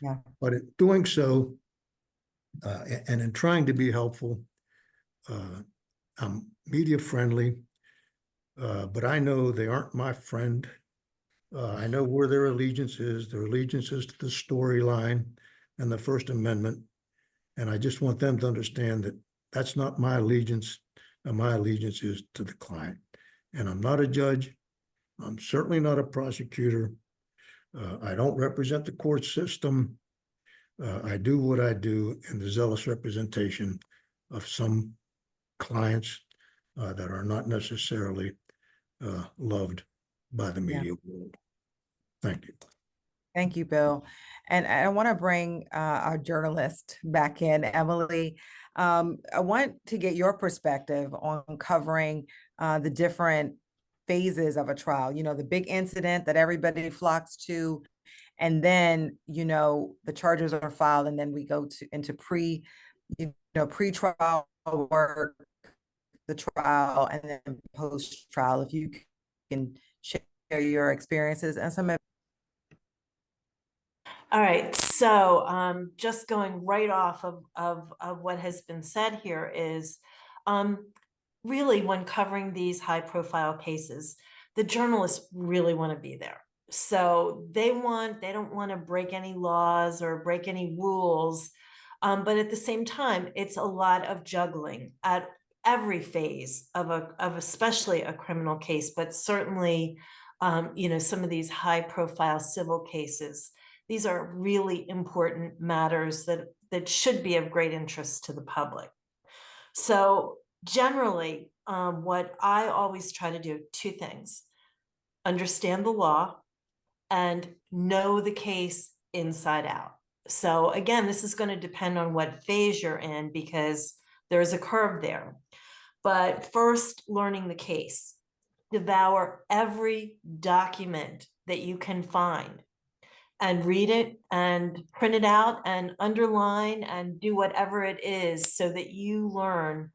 Yeah. But in doing so, and in trying to be helpful, I'm media friendly, but I know they aren't my friend. I know where their allegiance is. Their allegiance is to the storyline and the First Amendment. And I just want them to understand that that's not my allegiance. And my allegiance is to the client. And I'm not a judge. I'm certainly not a prosecutor. I don't represent the court system. I do what I do in the zealous representation of some clients that are not necessarily loved by the media world. Thank you. Thank you, Bill. And I want to bring our journalist back in, Emilie. I want to get your perspective on covering the different phases of a trial, you know, the big incident that everybody flocks to, and then, you know, the charges are filed, and then we go into pre-trial work, the trial, and then post-trial. If you can share your experiences and some. All right, so just going right off of what has been said here is really when covering these high profile cases, the journalists really want to be there. So they don't want to break any laws or break any rules. But at the same time, it's a lot of juggling at every phase of especially a criminal case, but certainly, you know, some of these high profile civil cases. These are really important matters that should be of great interest to the public. So generally, what I always try to do, two things: understand the law and know the case inside out. So again, this is going to depend on what phase you're in because there's a curve there. But first, learning the case. Devour every document that you can find and read it and print it out and underline and do whatever it is so that you learn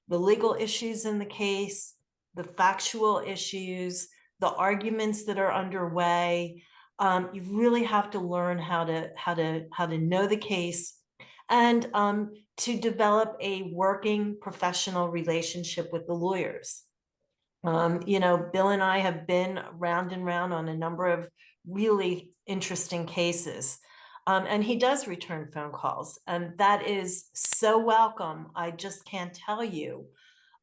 the legal issues in the case, the factual issues, the arguments that are underway. You really have to learn how to know the case and to develop a working professional relationship with the lawyers. You know, Bill and I have been round and round on a number of really interesting cases. And he does return phone calls, and that is so welcome. I just can't tell you,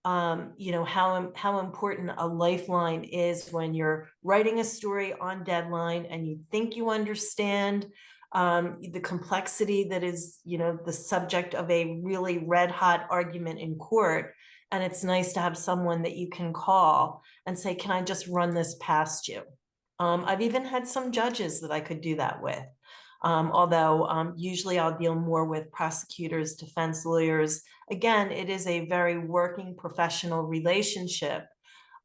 you know, how important a lifeline is when you're writing a story on deadline and you think you understand the complexity that is, you know, the subject of a really red hot argument in court. And it's nice to have someone that you can call and say, can I just run this past you? I've even had some judges that I could do that with. Although usually I'll deal more with prosecutors, defense lawyers. Again, it is a very working professional relationship,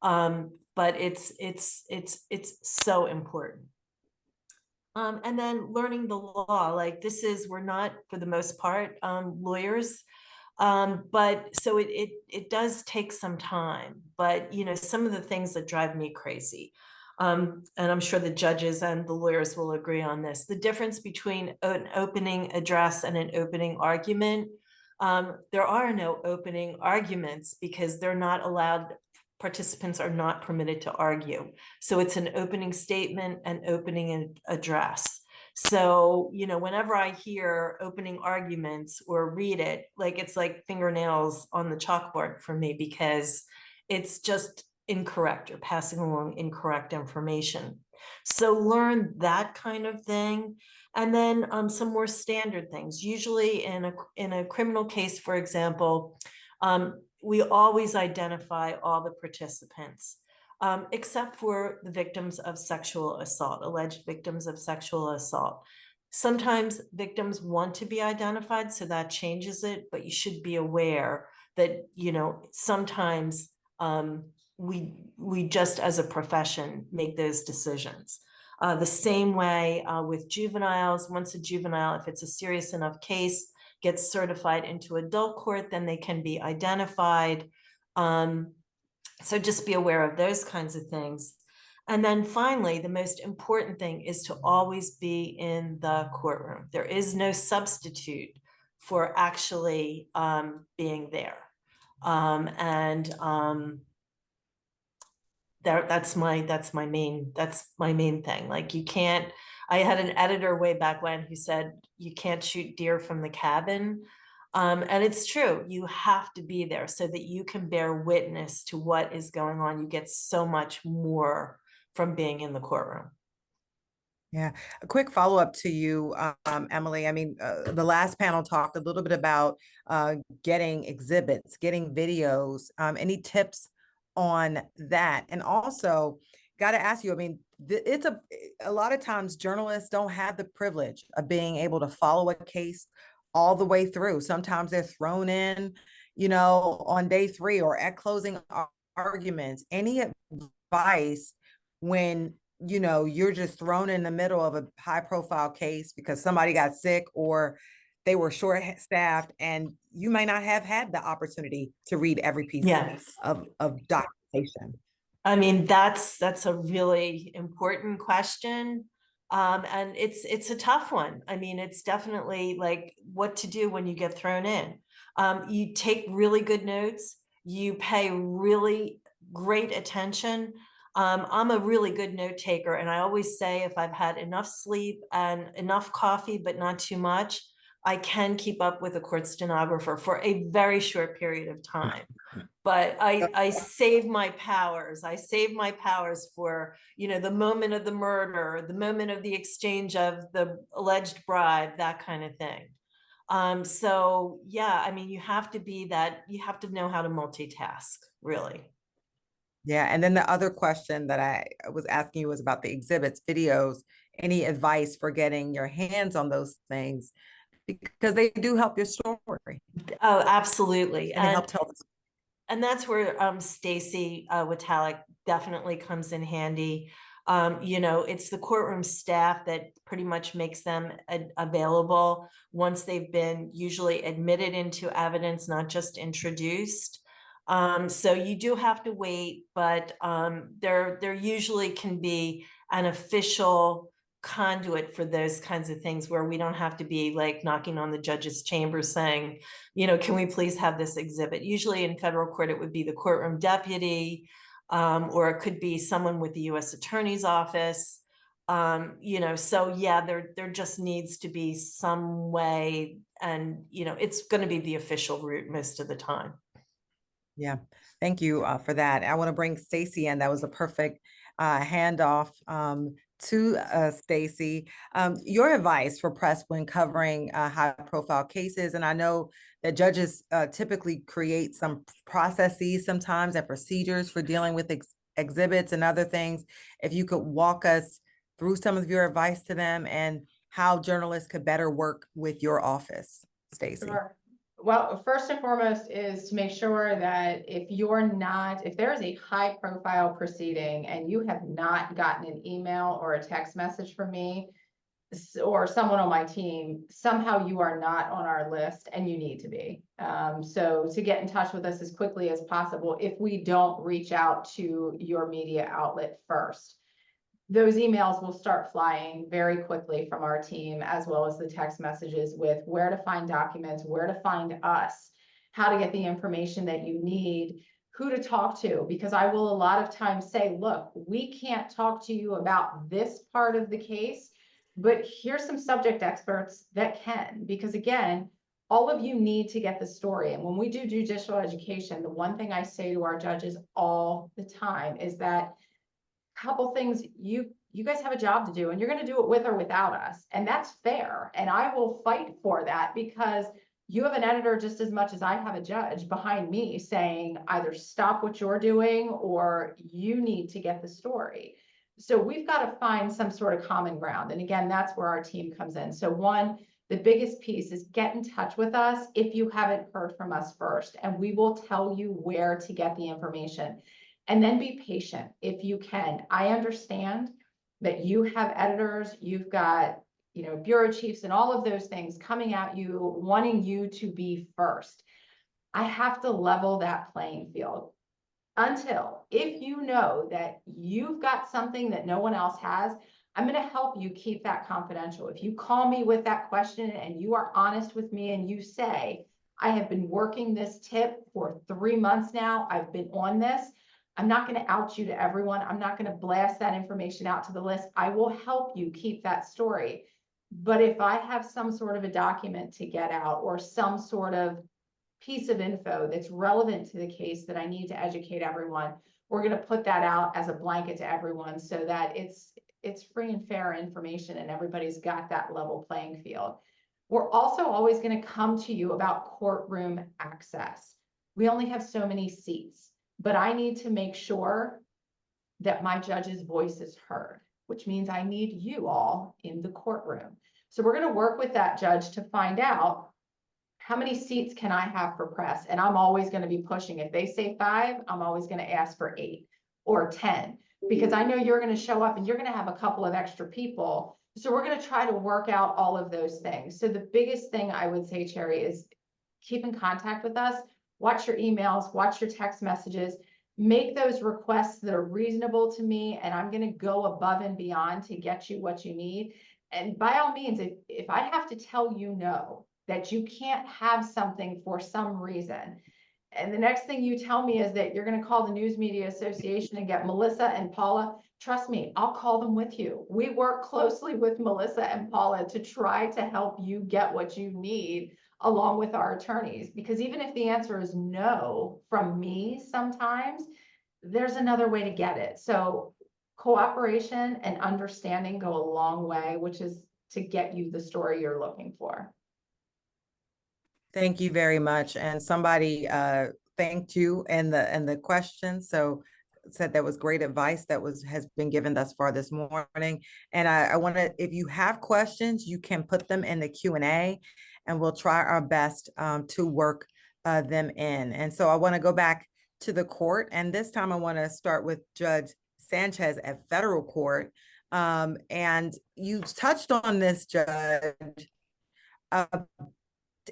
but it's so important. And then learning the law, like we're not, for the most part, lawyers. But so it does take some time, but you know, some of the things that drive me crazy, and I'm sure the judges and the lawyers will agree on this, the difference between an opening address and an opening argument. There are no opening arguments because they're not allowed, participants are not permitted to argue. So it's an opening statement and opening address. So, you know, whenever I hear opening arguments or read it, like it's like fingernails on the chalkboard for me because it's just incorrect or passing along incorrect information. So learn that kind of thing. And then some more standard things. Usually in a criminal case, for example, we always identify all the participants. Except for the victims of sexual assault, alleged victims of sexual assault. Sometimes victims want to be identified, so that changes it, but you should be aware that, you know, sometimes we just as a profession make those decisions. The same way with juveniles, once a juvenile, if it's a serious enough case, gets certified into adult court, then they can be identified. So just be aware of those kinds of things. And then finally, the most important thing is to always be in the courtroom. There is no substitute for actually being there. That's my main thing. Like you can't, I had an editor way back when who said, you can't shoot deer from the cabin. And it's true, you have to be there so that you can bear witness to what is going on. You get so much more from being in the courtroom. Yeah, a quick follow-up to you, Emilie. I mean, the last panel talked a little bit about getting exhibits, getting videos. Any tips on that? And also, got to ask you, I mean, it's a lot of times journalists don't have the privilege of being able to follow a case all the way through. Sometimes they're thrown in, you know, on day 3 or at closing arguments. Any advice when, you know, you're just thrown in the middle of a high profile case because somebody got sick or they were short staffed and you may not have had the opportunity to read every piece of documentation? I mean, that's a really important question. And it's a tough one. I mean, it's definitely like what to do when you get thrown in. You take really good notes, you pay really great attention. I'm a really good note taker, and I always say if I've had enough sleep and enough coffee, but not too much, I can keep up with a court stenographer for a very short period of time. But I save my powers. I save my powers for, you know, the moment of the murder, the moment of the exchange of the alleged bribe, that kind of thing. So yeah, I mean, you have to know how to multitask, really. Yeah, and then the other question that I was asking you was about the exhibits, videos. Any advice for getting your hands on those things? Because they do help your story. Oh, absolutely. And they help tell the story. And that's where Stacey Witalec definitely comes in handy. You know, it's the courtroom staff that pretty much makes them available once they've been usually admitted into evidence, not just introduced. So you do have to wait, but there usually can be an official conduit for those kinds of things where we don't have to be like knocking on the judge's chamber saying, you know, can we please have this exhibit? Usually in federal court, it would be the courtroom deputy, or it could be someone with the U.S. Attorney's Office. You know, so yeah, there just needs to be some way, and you know, it's going to be the official route most of the time. Yeah, thank you for that. I want to bring Stacey in. That was a perfect handoff to Stacey. Your advice for press when covering high profile cases, and I know that judges typically create some processes sometimes and procedures for dealing with exhibits and other things. If you could walk us through some of your advice to them and how journalists could better work with your office, Stacey. Sure. Well, first and foremost is to make sure that if there is a high profile proceeding and you have not gotten an email or a text message from me or someone on my team, somehow you are not on our list and you need to be. So to get in touch with us as quickly as possible if we don't reach out to your media outlet first. Those emails will start flying very quickly from our team, as well as the text messages with where to find documents, where to find us, how to get the information that you need, who to talk to, because I will a lot of times say, look, we can't talk to you about this part of the case, but here's some subject experts that can, because again, all of you need to get the story. And when we do judicial education, the one thing I say to our judges all the time is that couple things, you guys have a job to do and you're going to do it with or without us, and that's fair, and I will fight for that because you have an editor just as much as I have a judge behind me saying either stop what you're doing or you need to get the story. So we've got to find some sort of common ground, and again, that's where our team comes in. So one, the biggest piece is get in touch with us if you haven't heard from us first, and we will tell you where to get the information. And then be patient if you can. I understand that you have editors, you've got, you know, bureau chiefs and all of those things coming at you, wanting you to be first. I have to level that playing field until if you know that you've got something that no one else has, I'm going to help you keep that confidential. If you call me with that question and you are honest with me and you say, I have been working this tip for 3 months now, I've been on this, I'm not going to out you to everyone. I'm not going to blast that information out to the list. I will help you keep that story. But if I have some sort of a document to get out or some sort of piece of info that's relevant to the case that I need to educate everyone, we're going to put that out as a blanket to everyone so that it's free and fair information and everybody's got that level playing field. We're also always going to come to you about courtroom access. We only have so many seats, but I need to make sure that my judge's voice is heard, which means I need you all in the courtroom. So we're going to work with that judge to find out how many seats can I have for press? And I'm always going to be pushing. If they say 5, I'm always going to ask for 8 or 10, because I know you're going to show up and you're going to have a couple of extra people. So we're going to try to work out all of those things. So the biggest thing I would say, Cherri, is keep in contact with us. Watch your emails, watch your text messages, make those requests that are reasonable to me, and I'm going to go above and beyond to get you what you need. And by all means, if I have to tell you no, that you can't have something for some reason, and the next thing you tell me is that you're going to call the News Media Association and get Melissa and Paula, trust me, I'll call them with you. We work closely with Melissa and Paula to try to help you get what you need along with our attorneys, because even if the answer is no from me, sometimes there's another way to get it. So cooperation and understanding go a long way, which is to get you the story you're looking for. Thank you very much. And somebody thanked you in the question. So said that was great advice that has been given thus far this morning. And I want to, if you have questions, you can put them in the Q&A and we'll try our best to work them in. And so I want to go back to the court. And this time I want to start with Judge Sanchez at federal court. And you touched on this, Judge,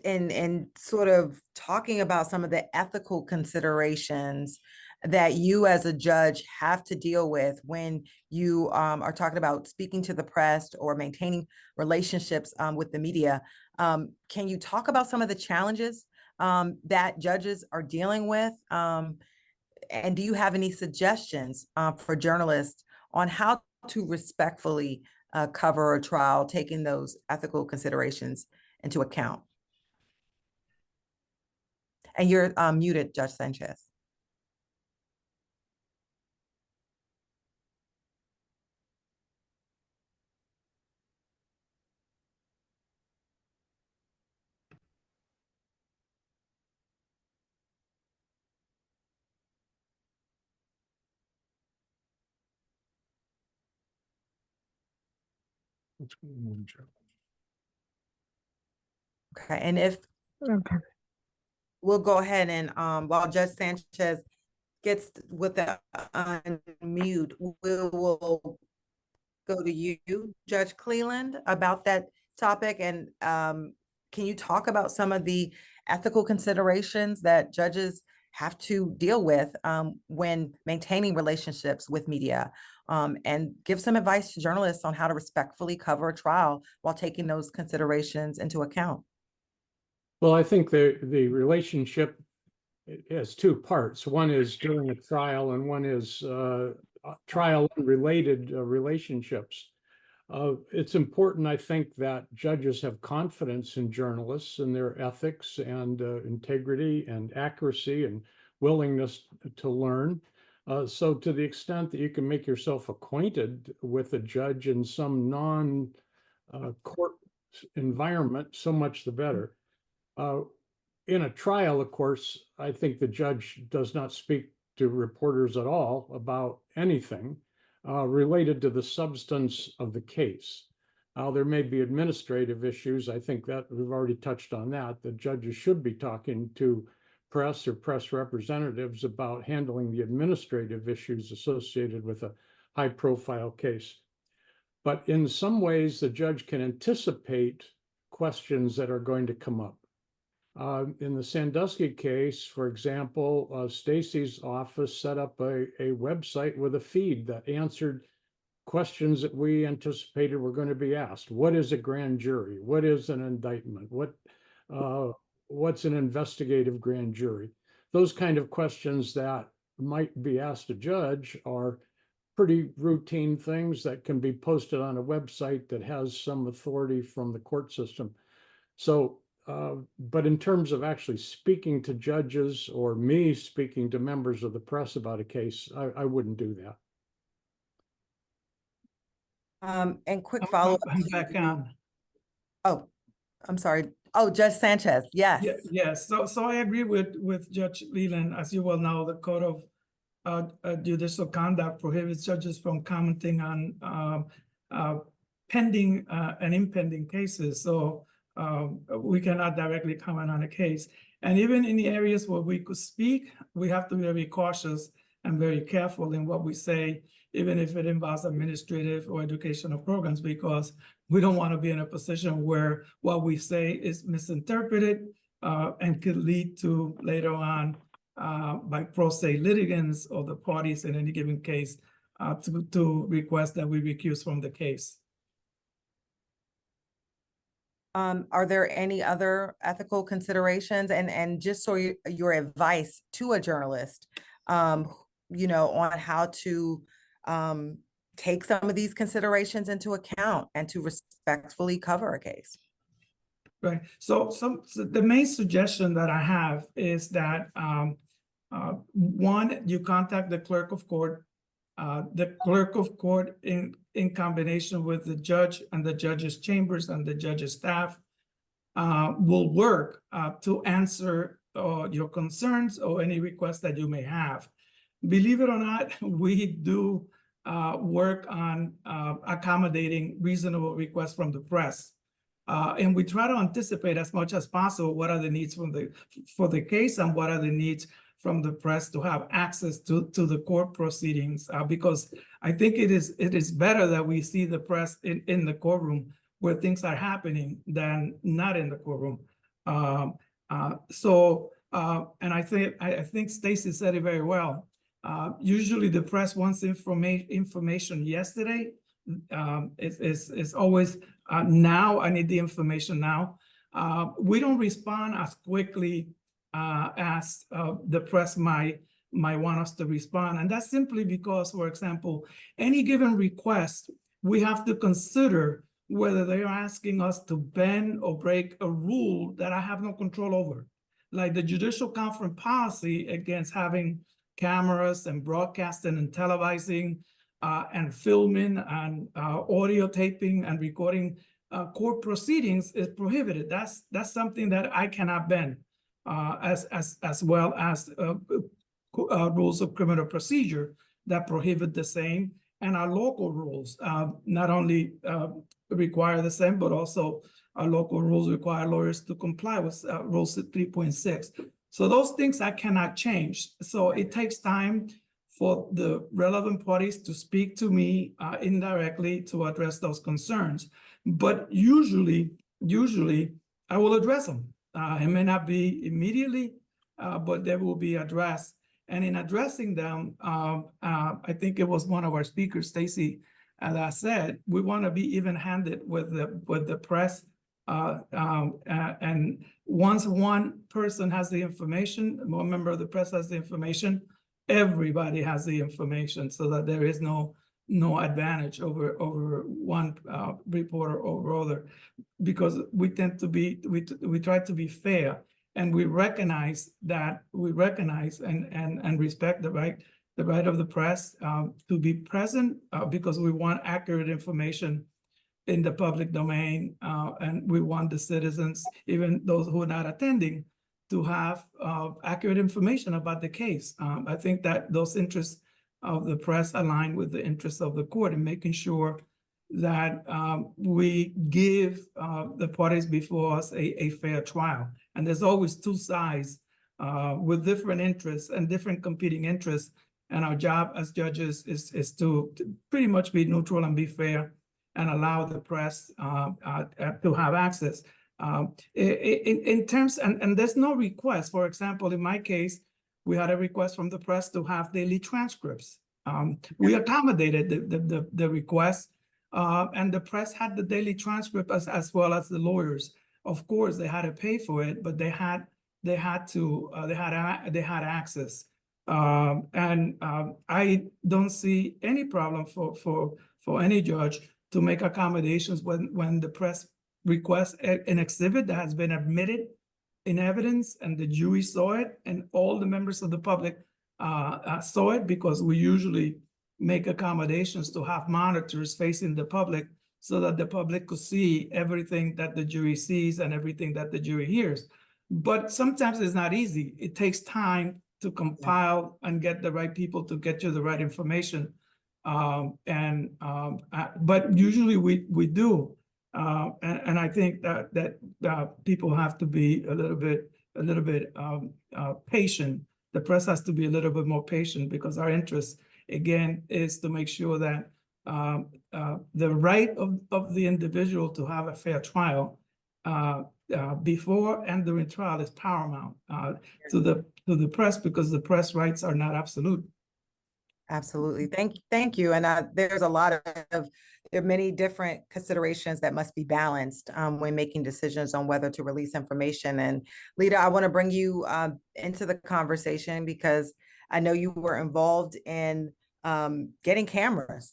in sort of talking about some of the ethical considerations that you as a judge have to deal with when you are talking about speaking to the press or maintaining relationships with the media. Can you talk about some of the challenges that judges are dealing with? And do you have any suggestions for journalists on how to respectfully cover a trial, taking those ethical considerations into account? And you're muted, Judge Sanchez. Okay, and if we'll go ahead and while Judge Sanchez gets with the unmute, we'll go to you, Judge Cleland, about that topic. And can you talk about some of the ethical considerations that judges have to deal with when maintaining relationships with media, and give some advice to journalists on how to respectfully cover a trial while taking those considerations into account? Well, I think the relationship has 2 parts. One is during a trial and one is trial related relationships. It's important, I think, that judges have confidence in journalists and their ethics and integrity and accuracy and willingness to learn. So to the extent that you can make yourself acquainted with a judge in some non-court environment, so much the better. In a trial, of course, I think the judge does not speak to reporters at all about anything related to the substance of the case. There may be administrative issues. I think that we've already touched on that. The judges should be talking to press or press representatives about handling the administrative issues associated with a high-profile case. But in some ways, the judge can anticipate questions that are going to come up. In the Bendesky case, for example, Stacey's office set up a website with a feed that answered questions that we anticipated were going to be asked. What is a grand jury? What is an indictment? What's an investigative grand jury? Those kind of questions that might be asked a judge are pretty routine things that can be posted on a website that has some authority from the court system. So But in terms of actually speaking to judges or me speaking to members of the press about a case, I wouldn't do that. And quick follow-up. I'm back on. Oh, I'm sorry. Oh, Judge Sanchez, yes. Yes, so I agree with Judge Cleland. As you well know, the Code of Judicial Conduct prohibits judges from commenting on pending and impending cases. So we cannot directly comment on a case. And even in the areas where we could speak, we have to be very cautious and very careful in what we say, even if it involves administrative or educational programs, because we don't want to be in a position where what we say is misinterpreted and could lead to later on by pro se litigants or the parties in any given case to request that we recuse from the case. Are there any other ethical considerations and just so your advice to a journalist, you know, on how to take some of these considerations into account and to respectfully cover a case? Right. So the main suggestion that I have is that one, you contact the clerk of court. The clerk of court in combination with the judge and the judge's chambers and the judge's staff will work to answer your concerns or any requests that you may have. Believe it or not, we do work on accommodating reasonable requests from the press. And we try to anticipate as much as possible what are the needs for the case and what are the needs from the press to have access to the court proceedings, because I think it is better that we see the press in the courtroom where things are happening than not in the courtroom. And I think Stacey said it very well. Usually the press wants information yesterday. It's always now, I need the information now. We don't respond as quickly as the press might want us to respond. And that's simply because, for example, any given request, we have to consider whether they are asking us to bend or break a rule that I have no control over. Like the judicial conference policy against having cameras and broadcasting and televising and filming and audio taping and recording court proceedings is prohibited. That's something that I cannot bend. As well as rules of criminal procedure that prohibit the same, and our local rules not only require the same, but also our local rules require lawyers to comply with Rules 3.6. So those things I cannot change. So it takes time for the relevant parties to speak to me indirectly to address those concerns. But usually I will address them. It may not be immediately, but they will be addressed. And in addressing them, I think it was one of our speakers, Stacey, that said, we want to be even-handed with the press. And once one person has the information, one member of the press has the information, everybody has the information, so that there is no advantage over one reporter over other, because we tend to be, we try to be fair, and we recognize and respect the right of the press to be present, because we want accurate information in the public domain, and we want the citizens, even those who are not attending, to have accurate information about the case. I think that those interests of the press align with the interests of the court in making sure that we give the parties before us a fair trial. And there's always two sides with different interests and different competing interests. And our job as judges is to pretty much be neutral and be fair and allow the press to have access. In terms, and there's no request. For example, in my case, we had a request from the press to have daily transcripts. We accommodated the request, and the press had the daily transcript as well as the lawyers. Of course, they had to pay for it, but they had access. And I don't see any problem for any judge to make accommodations when the press request an exhibit that has been admitted in evidence, and the jury saw it, and all the members of the public saw it, because we usually make accommodations to have monitors facing the public so that the public could see everything that the jury sees and everything that the jury hears. But sometimes it's not easy. It takes time to compile and get the right people to get you the right information. But usually we do. And I think that people have to be a little bit patient. The press has to be a little bit more patient, because our interest, again, is to make sure that the right of the individual to have a fair trial before and during trial is paramount to the press, because the press rights are not absolute. Absolutely. Thank you. And there's a lot of, there are many different considerations that must be balanced when making decisions on whether to release information. And Leita, I want to bring you into the conversation, because I know you were involved in getting cameras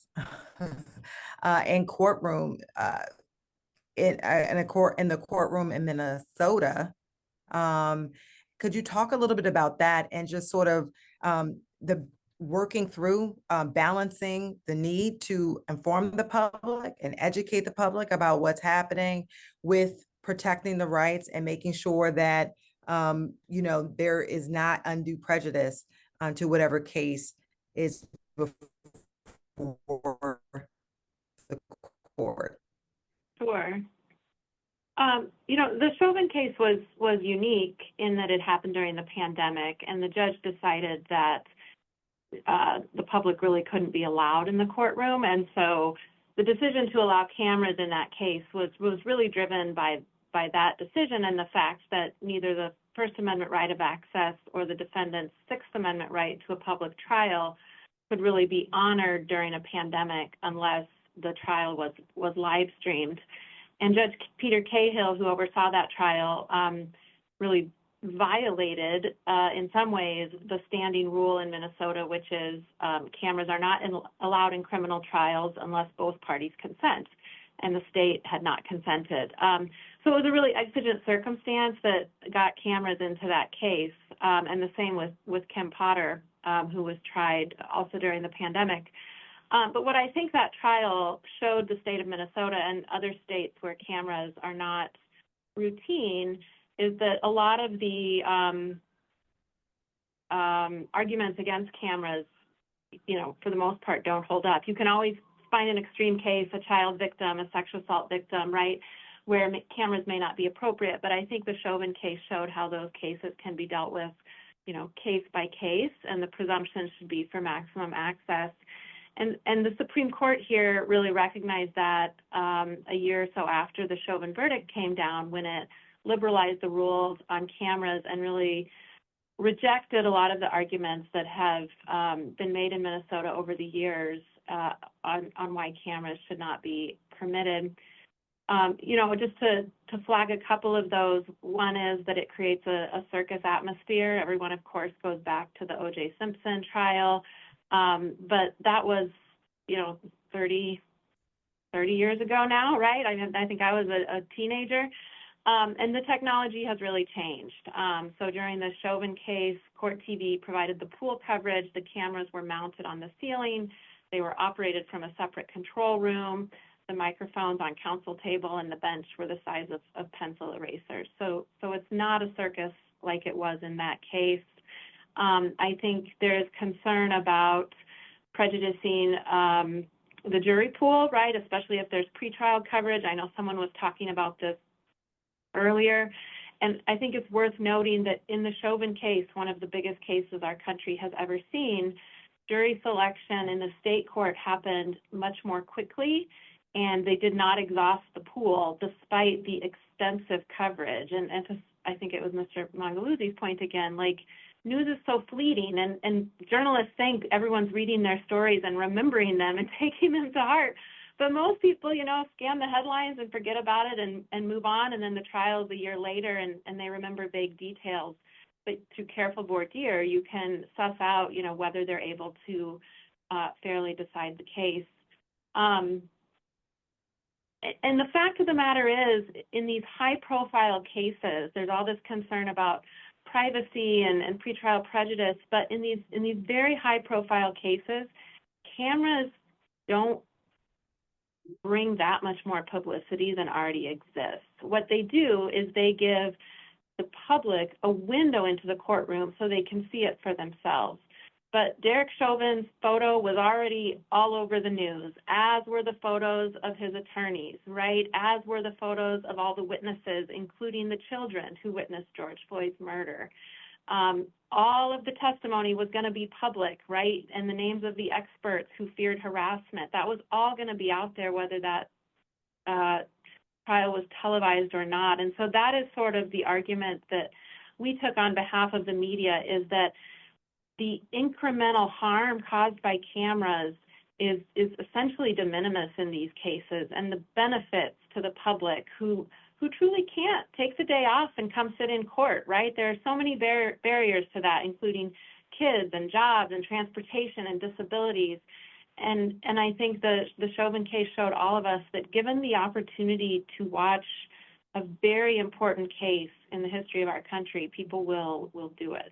in courtroom in the courtroom in Minnesota. Could you talk a little bit about that, and just sort of the working through balancing the need to inform the public and educate the public about what's happening with protecting the rights and making sure that you know, there is not undue prejudice to whatever case is before the court? Sure. You know, the Chauvin case was unique in that it happened during the pandemic, and the judge decided that the public really couldn't be allowed in the courtroom. And so the decision to allow cameras in that case was really driven by that decision, and the fact that neither the First Amendment right of access or the defendant's Sixth Amendment right to a public trial could really be honored during a pandemic unless the trial was live streamed. And Judge Peter Cahill, who oversaw that trial, really violated, in some ways, the standing rule in Minnesota, which is cameras are not allowed in criminal trials unless both parties consent, and the state had not consented. So it was a really exigent circumstance that got cameras into that case, and the same with Kim Potter, who was tried also during the pandemic. But what I think that trial showed the state of Minnesota and other states where cameras are not routine is that a lot of the arguments against cameras, you know, for the most part, don't hold up. You can always find an extreme case, a child victim, a sexual assault victim, right, where cameras may not be appropriate. But I think the Chauvin case showed how those cases can be dealt with, you know, case by case, and the presumption should be for maximum access. And the Supreme Court here really recognized that a year or so after the Chauvin verdict came down, when it liberalized the rules on cameras and really rejected a lot of the arguments that have been made in Minnesota over the years on why cameras should not be permitted. You know, just to flag a couple of those, one is that it creates a circus atmosphere. Everyone, of course, goes back to the O.J. Simpson trial. But that was, you know, 30 years ago now, right? I think I was a teenager. And the technology has really changed. So during the Chauvin case, Court TV provided the pool coverage. The cameras were mounted on the ceiling. They were operated from a separate control room. The microphones on counsel table and the bench were the size of pencil erasers. So it's not a circus like it was in that case. I think there is concern about prejudicing the jury pool, right, especially if there's pretrial coverage. I know someone was talking about this earlier, and I think it's worth noting that in the Chauvin case, one of the biggest cases our country has ever seen, jury selection in the state court happened much more quickly, and they did not exhaust the pool despite the extensive coverage. And I think it was Mr. Mongeluzzi's point again, like, news is so fleeting, and journalists think everyone's reading their stories and remembering them and taking them to heart. But most people, you know, scan the headlines and forget about it and move on, and then the trial's a year later and they remember vague details. But through careful voir dire, you can suss out, you know, whether they're able to fairly decide the case. And the fact of the matter is, in these high-profile cases, there's all this concern about privacy and pretrial prejudice, but in these very high-profile cases, cameras don't bring that much more publicity than already exists. What they do is they give the public a window into the courtroom so they can see it for themselves. But Derek Chauvin's photo was already all over the news, as were the photos of his attorneys, right? As were the photos of all the witnesses, including the children who witnessed George Floyd's murder. All of the testimony was going to be public, right? And the names of the experts who feared harassment, that was all going to be out there, whether that trial was televised or not. And so that is sort of the argument that we took on behalf of the media, is that the incremental harm caused by cameras is essentially de minimis in these cases, and the benefits to the public who truly can't take the day off and come sit in court, right? There are so many barriers to that, including kids and jobs and transportation and disabilities. And I think the Chauvin case showed all of us that given the opportunity to watch a very important case in the history of our country, people will do it.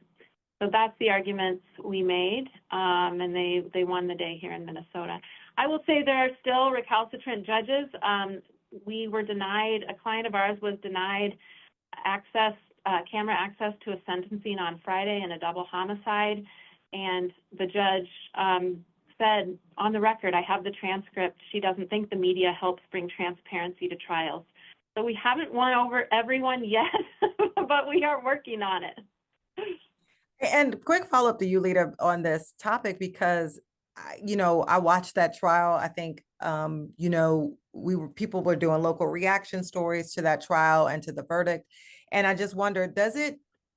So that's the arguments we made, and they won the day here in Minnesota. I will say there are still recalcitrant judges. We were denied, a client of ours was denied access, camera access to a sentencing on Friday in a double homicide, and the judge said on the record, I have the transcript, she doesn't think the media helps bring transparency to trials. So we haven't won over everyone yet, but we are working on it. And quick follow-up to you, Leita, on this topic, because, I watched that trial. I think, people were doing local reaction stories to that trial and to the verdict. And I just wonder,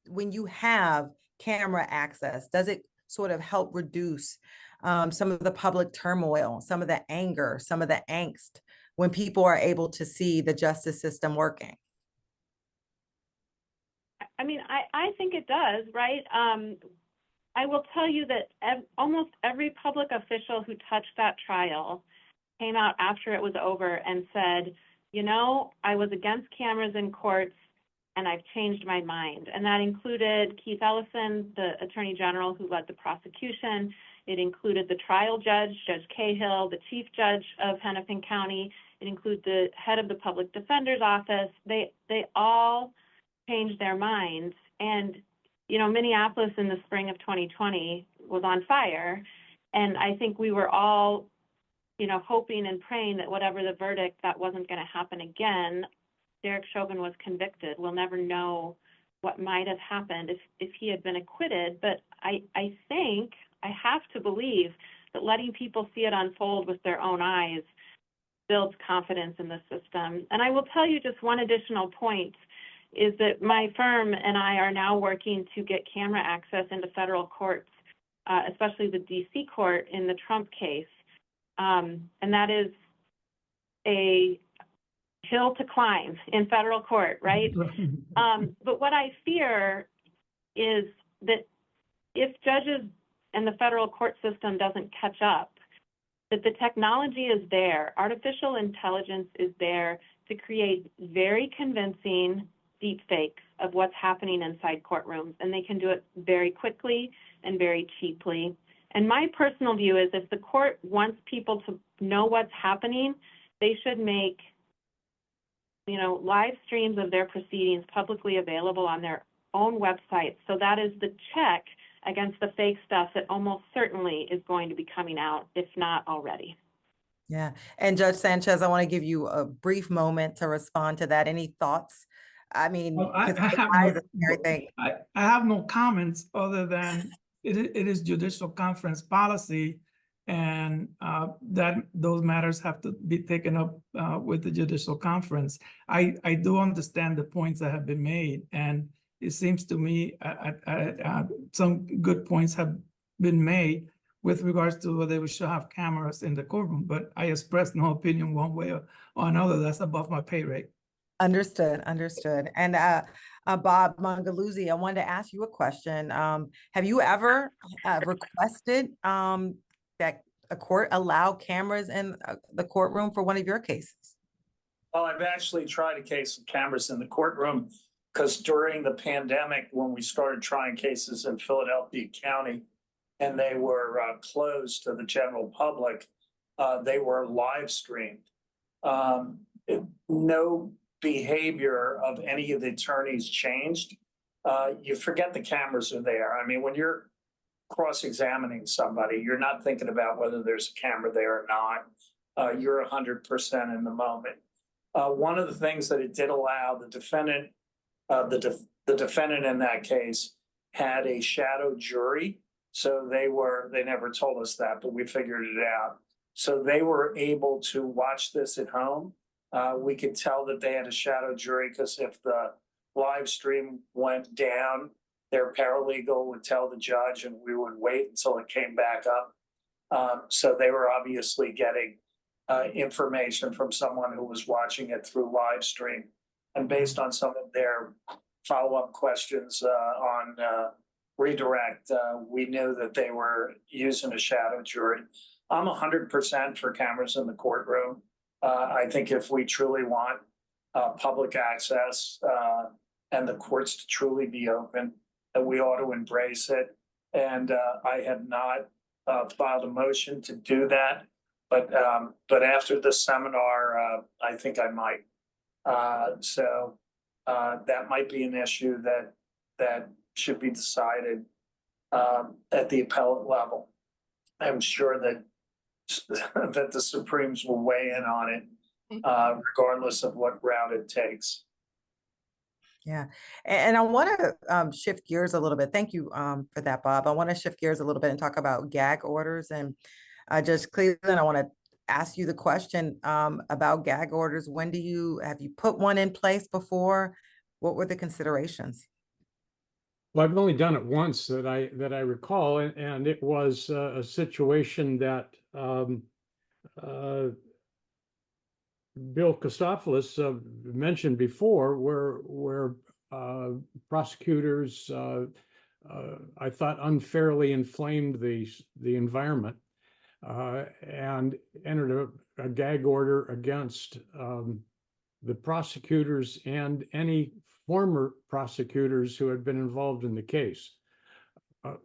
when you have camera access, does it sort of help reduce some of the public turmoil, some of the anger, some of the angst when people are able to see the justice system working? I mean, I think it does, right? I will tell you that almost every public official who touched that trial came out after it was over and said, I was against cameras in courts and I've changed my mind. And that included Keith Ellison, the Attorney General who led the prosecution. It included the trial judge, Judge Cahill, the chief judge of Hennepin County. It included the head of the public defender's office. They all changed their minds. And, Minneapolis in the spring of 2020 was on fire. And I think we were all, hoping and praying that whatever the verdict, that wasn't going to happen again. Derek Chauvin was convicted. We'll never know what might have happened if he had been acquitted. But I think, I have to believe that letting people see it unfold with their own eyes builds confidence in the system. And I will tell you just one additional point, is that my firm and I are now working to get camera access into federal courts, especially the DC court in the Trump case. And that is a hill to climb in federal court, right? But what I fear is that if judges and the federal court system doesn't catch up, that the technology is there, artificial intelligence is there to create very convincing deep fakes of what's happening inside courtrooms, and they can do it very quickly and very cheaply. And my personal view is if the court wants people to know what's happening, they should make, live streams of their proceedings publicly available on their own website. So that is the check against the fake stuff that almost certainly is going to be coming out, if not already. Yeah. And Judge Sanchez, I want to give you a brief moment to respond to that. Any thoughts? I mean, Well, I have no comments other than it is judicial conference policy, and that those matters have to be taken up with the judicial conference. I do understand the points that have been made, and it seems to me some good points have been made with regards to whether we should have cameras in the courtroom, but I express no opinion one way or another. That's above my pay rate. Understood. And Bob Mongeluzzi, I wanted to ask you a question. Have you ever requested that a court allow cameras in the courtroom for one of your cases? Well, I've actually tried a case with cameras in the courtroom because during the pandemic, when we started trying cases in Philadelphia County and they were closed to the general public, they were live streamed. No behavior of any of the attorneys changed. You forget the cameras are there. I mean, when you're cross-examining somebody, you're not thinking about whether there's a camera there or not. You're 100% in the moment. One of the things that it did allow the defendant, the defendant in that case had a shadow jury. So they never told us that, but we figured it out. So they were able to watch this at home. We could tell that they had a shadow jury because if the live stream went down, their paralegal would tell the judge and we would wait until it came back up. So they were obviously getting information from someone who was watching it through live stream. And based on some of their follow-up questions on redirect, we knew that they were using a shadow jury. I'm 100% for cameras in the courtroom. I think if we truly want public access and the courts to truly be open, that we ought to embrace it. And I have not filed a motion to do that. But after the seminar, I think I might. So that might be an issue that should be decided at the appellate level. I'm sure that that the Supremes will weigh in on it, regardless of what route it takes. Yeah, and I want to shift gears a little bit. Thank you for that, Bob. I want to shift gears a little bit and talk about gag orders. And Judge Cleland, I want to ask you the question about gag orders. Have you put one in place before? What were the considerations? Well, I've only done it once that I recall, and it was a situation that Bill Costopoulos mentioned before, where prosecutors, I thought, unfairly inflamed the environment and entered a gag order against the prosecutors and any former prosecutors who had been involved in the case.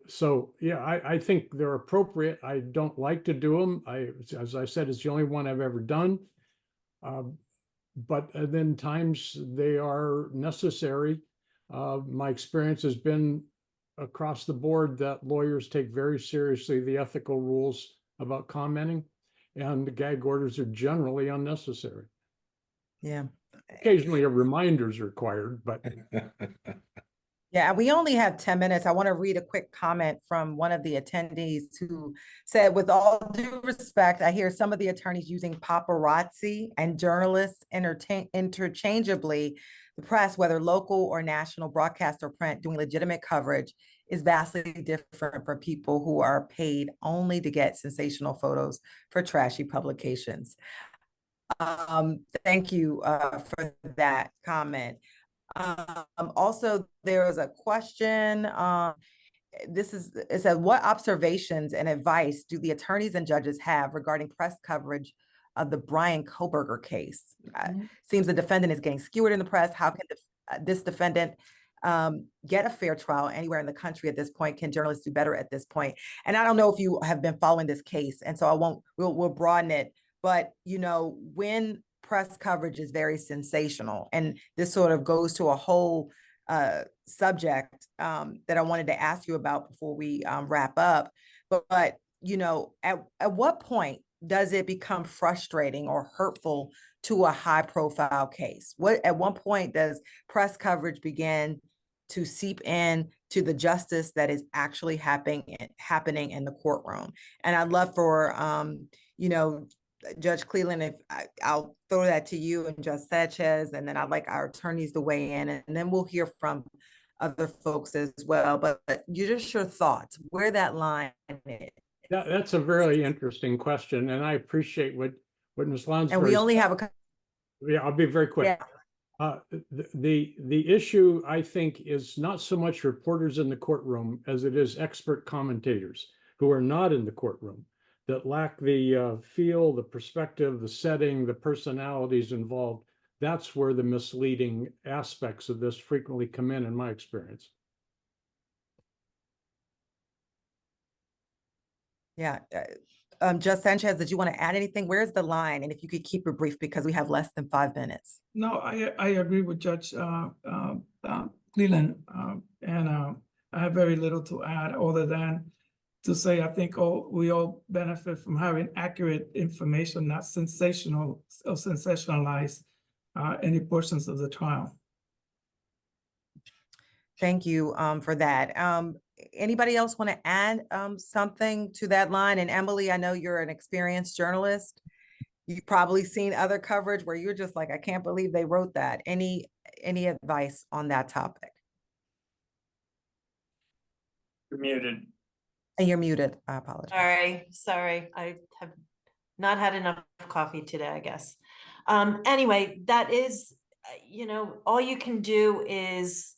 So yeah, I think they're appropriate. I don't like to do them. As I said, it's the only one I've ever done. But then times they are necessary. My experience has been across the board that lawyers take very seriously the ethical rules about commenting, and the gag orders are generally unnecessary. Yeah. Occasionally a reminder is required, but. Yeah, we only have 10 minutes. I want to read a quick comment from one of the attendees who said, with all due respect, I hear some of the attorneys using paparazzi and journalists interchangeably. The press, whether local or national, broadcast or print, doing legitimate coverage is vastly different from people who are paid only to get sensational photos for trashy publications. Thank you for that comment. Also, there was a question. It said, what observations and advice do the attorneys and judges have regarding press coverage of the Brian Kohberger case? Seems the defendant is getting skewered in the press. How can this defendant get a fair trial anywhere in the country at this point? Can journalists do better at this point? And I don't know if you have been following this case, and so we'll broaden it. But, you know, when press coverage is very sensational, and this sort of goes to a whole subject that I wanted to ask you about before we wrap up. But you know, at what point does it become frustrating or hurtful to a high profile case? At one point does press coverage begin to seep in to the justice that is actually happening in the courtroom? And I'd love for you know, Judge Cleland, if I'll throw that to you and Judge Sanchez, and then I'd like our attorneys to weigh in, and then we'll hear from other folks as well. But just your thoughts, where that line is. That's a very interesting question, and I appreciate what Ms. Lounsberry. And we only have yeah, I'll be very quick. Yeah. The issue, I think, is not so much reporters in the courtroom as it is expert commentators who are not in the courtroom, that lack the feel, the perspective, the setting, the personalities involved that's where the misleading aspects of this frequently come in my experience. Yeah. Just Sanchez, did you want to add anything? Where's the line? And if you could keep it brief because we have less than 5 minutes. No, I agree with Judge Cleland, and I have very little to add other than to say I think we all benefit from having accurate information, not sensational or sensationalize any portions of the trial. Thank you for that. Anybody else want to add something to that line? And Emilie, I know you're an experienced journalist. You've probably seen other coverage where you're just like, I can't believe they wrote that. Any advice on that topic? You're muted. And you're muted. I apologize. Sorry. I have not had enough coffee today, I guess. Anyway, that is, all you can do is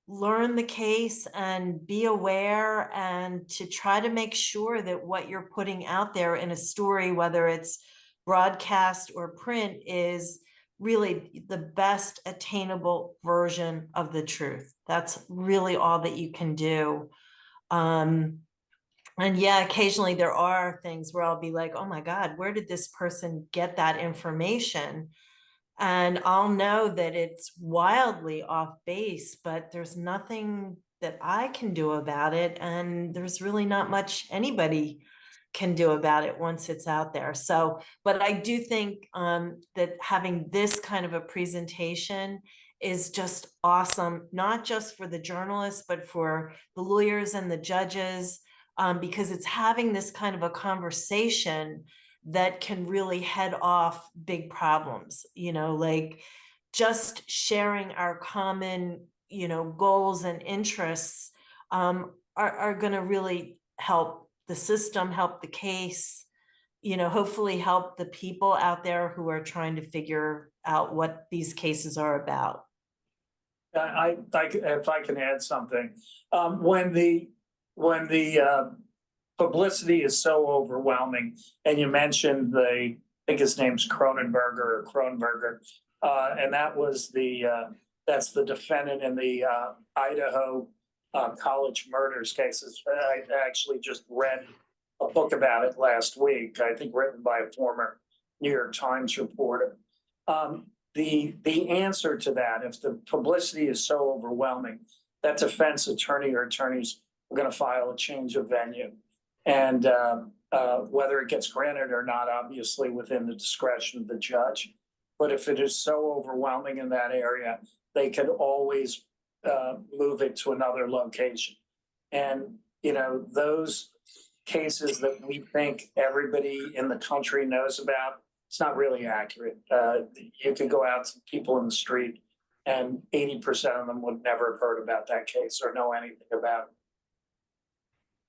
learn the case and be aware and to try to make sure that what you're putting out there in a story, whether it's broadcast or print, is really the best attainable version of the truth. That's really all that you can do. And yeah, occasionally there are things where I'll be like, oh my God, where did this person get that information? And I'll know that it's wildly off base, but there's nothing that I can do about it. And there's really not much anybody can do about it once it's out there. So, but I do think that having this kind of a presentation is just awesome, not just for the journalists, but for the lawyers and the judges, because it's having this kind of a conversation that can really head off big problems, like just sharing our common, goals and interests are going to really help the system, help the case, hopefully help the people out there who are trying to figure out what these cases are about. If I can add something, when the publicity is so overwhelming, and you mentioned I think his name's Kronenberger, and that was that's the defendant in the Idaho college murders cases. I actually just read a book about it last week, I think written by a former New York Times reporter. The answer to that, if the publicity is so overwhelming, that defense attorney or attorneys are going to file a change of venue. And whether it gets granted or not, obviously within the discretion of the judge. But if it is so overwhelming in that area, they could always move it to another location. And, those cases that we think everybody in the country knows about, it's not really accurate. You could go out to people in the street and 80% of them would never have heard about that case or know anything about it.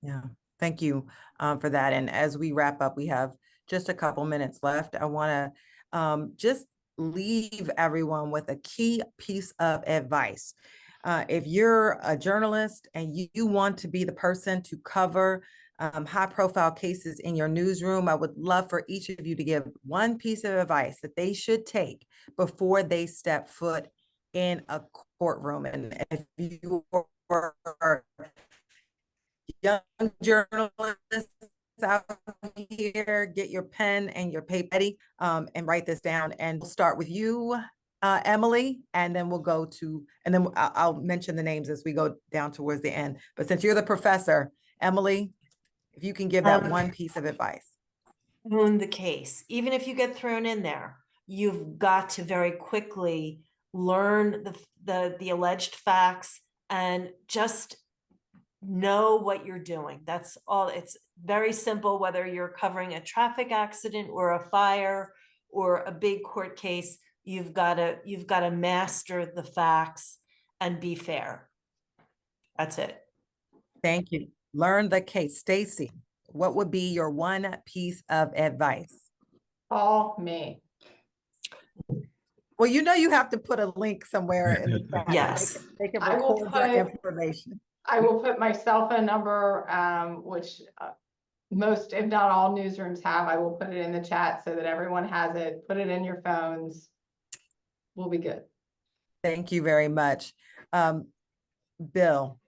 Yeah. Thank you for that. And as we wrap up, we have just a couple minutes left. I want to just leave everyone with a key piece of advice. If you're a journalist and you want to be the person to cover high profile cases in your newsroom, I would love for each of you to give one piece of advice that they should take before they step foot in a courtroom. And if you are young journalists out here, get your pen and your paper ready and write this down. And we'll start with you, Emilie, and then we'll go to, and then I'll mention the names as we go down towards the end. But since you're the professor, Emilie, if you can give that one piece of advice. Own the case. Even if you get thrown in there, you've got to very quickly learn the alleged facts and just know what you're doing. That's all. It's very simple, whether you're covering a traffic accident or a fire or a big court case. You've got to master the facts and be fair. That's it. Thank you. Learn the case. Stacey, what would be your one piece of advice? Call me. Well, you have to put a link somewhere in the chat. Yes. They can record your information. I will put my cell phone number, which most, if not all newsrooms have. I will put it in the chat so that everyone has it. Put it in your phones. we'll be good. Thank you very much. Bill,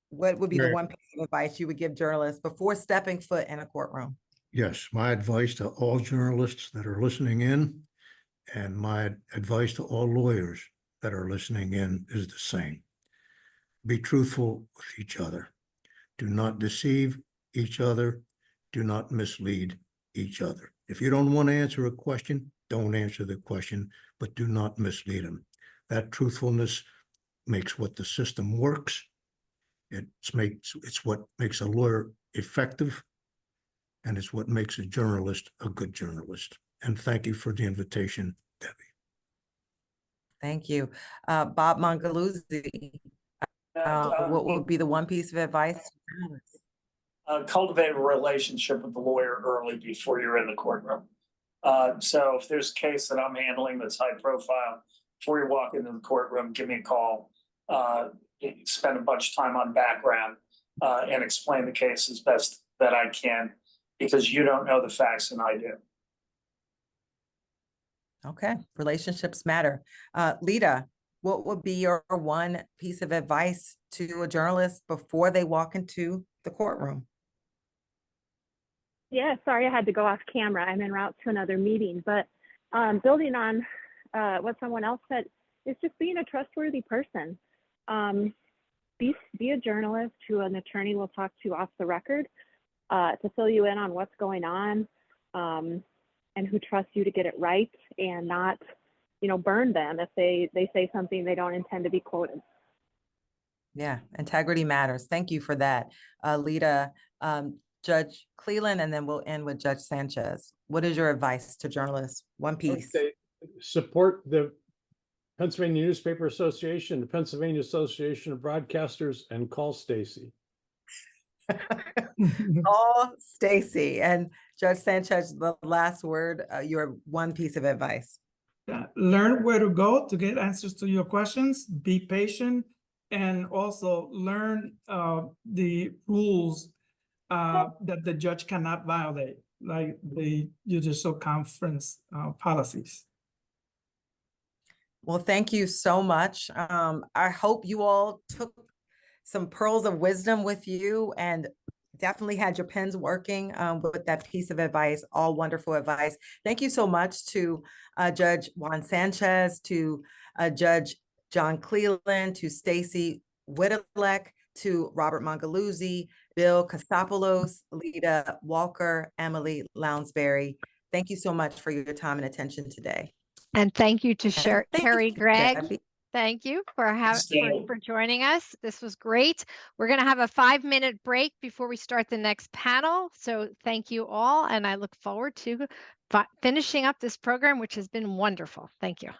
what would be the one piece of advice you would give journalists before stepping foot in a courtroom? Yes, my advice to all journalists that are listening in, and my advice to all lawyers that are listening in is the same. Be truthful with each other. Do not deceive each other. Do not mislead each other. If you don't want to answer a question, don't answer the question, but do not mislead them. That truthfulness makes what the system works. It's what makes a lawyer effective, and it's what makes a journalist a good journalist. And thank you for the invitation, Debbie. Thank you. Bob Mongeluzzi, what would be the one piece of advice? Cultivate a relationship with the lawyer early before you're in the courtroom. So if there's a case that I'm handling that's high profile, before you walk into the courtroom, give me a call. Spend a bunch of time on background and explain the case as best that I can, because you don't know the facts and I do. Okay, relationships matter. Leita, what would be your one piece of advice to a journalist before they walk into the courtroom? Yeah, sorry I had to go off camera. I'm en route to another meeting, but building on what someone else said, is just being a trustworthy person. Be a journalist who an attorney will talk to off the record to fill you in on what's going on, and who trusts you to get it right and not, burn them if they say something they don't intend to be quoted. Yeah, integrity matters. Thank you for that, Leita. Judge Cleland, and then we'll end with Judge Sanchez. What is your advice to journalists? One piece. Okay. Support the Pennsylvania Newspaper Association, the Pennsylvania Association of Broadcasters, and call Stacey. Call Stacey. And Judge Sanchez, the last word, your one piece of advice. Yeah, learn where to go to get answers to your questions. Be patient, and also learn the rules that the judge cannot violate, like the judicial conference policies. Well, thank you so much. I hope you all took some pearls of wisdom with you and definitely had your pens working with that piece of advice, all wonderful advice. Thank you so much to Judge Juan Sanchez, to Judge John Cleland, to Stacey Witalec, to Robert Mongeluzzi, Bill Costopoulos, Leita Walker, Emilie Lounsberry. Thank you so much for your time and attention today. And thank you to Cherri, Gregg. Debbie. Thank you for joining us. This was great. We're going to have a 5-minute break before we start the next panel. So thank you all. And I look forward to finishing up this program, which has been wonderful. Thank you.